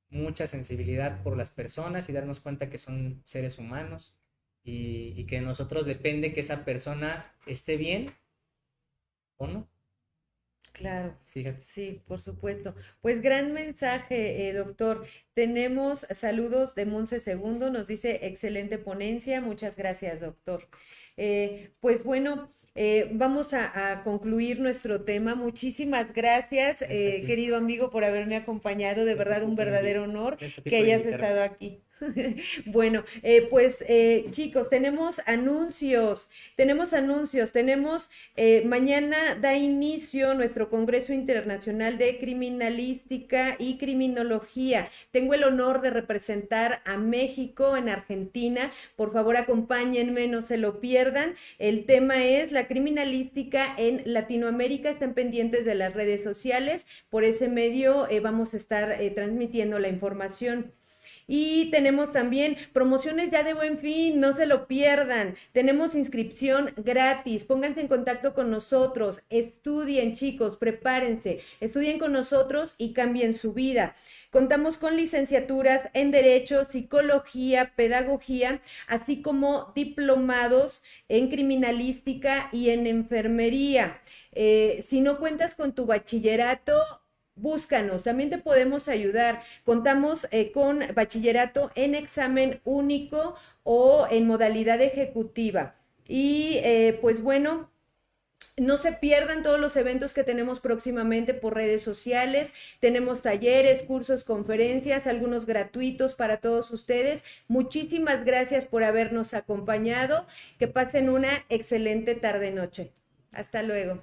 mucha sensibilidad por las personas y darnos cuenta que son seres humanos y que de nosotros depende que esa persona esté bien o no. Claro, Fíjate. sí, por supuesto. Pues gran mensaje, doctor. Tenemos saludos de Monse Segundo, nos dice excelente ponencia, muchas gracias, doctor. Pues bueno, vamos a concluir nuestro tema. Muchísimas gracias, querido amigo, por haberme acompañado. De verdad, un verdadero honor que hayas estado aquí. Bueno, pues chicos, tenemos anuncios, mañana da inicio nuestro Congreso Internacional de Criminalística y Criminología. Tengo el honor de representar a México en Argentina. Por favor, acompáñenme, no se lo pierdan. El tema es la criminalística en Latinoamérica. Estén pendientes de las redes sociales. Por ese medio vamos a estar transmitiendo la información. Y tenemos también promociones ya de Buen Fin, no se lo pierdan. Tenemos inscripción gratis, pónganse en contacto con nosotros, estudien chicos, prepárense, estudien con nosotros y cambien su vida. Contamos con licenciaturas en Derecho, Psicología, Pedagogía, así como diplomados en Criminalística y en Enfermería. Si no cuentas con tu bachillerato, búscanos, también te podemos ayudar. Contamos con bachillerato en examen único o en modalidad ejecutiva. Y pues bueno, no se pierdan todos los eventos que tenemos próximamente por redes sociales. Tenemos talleres, cursos, conferencias, algunos gratuitos para todos ustedes. Muchísimas gracias por habernos acompañado. Que pasen una excelente tarde-noche. Hasta luego.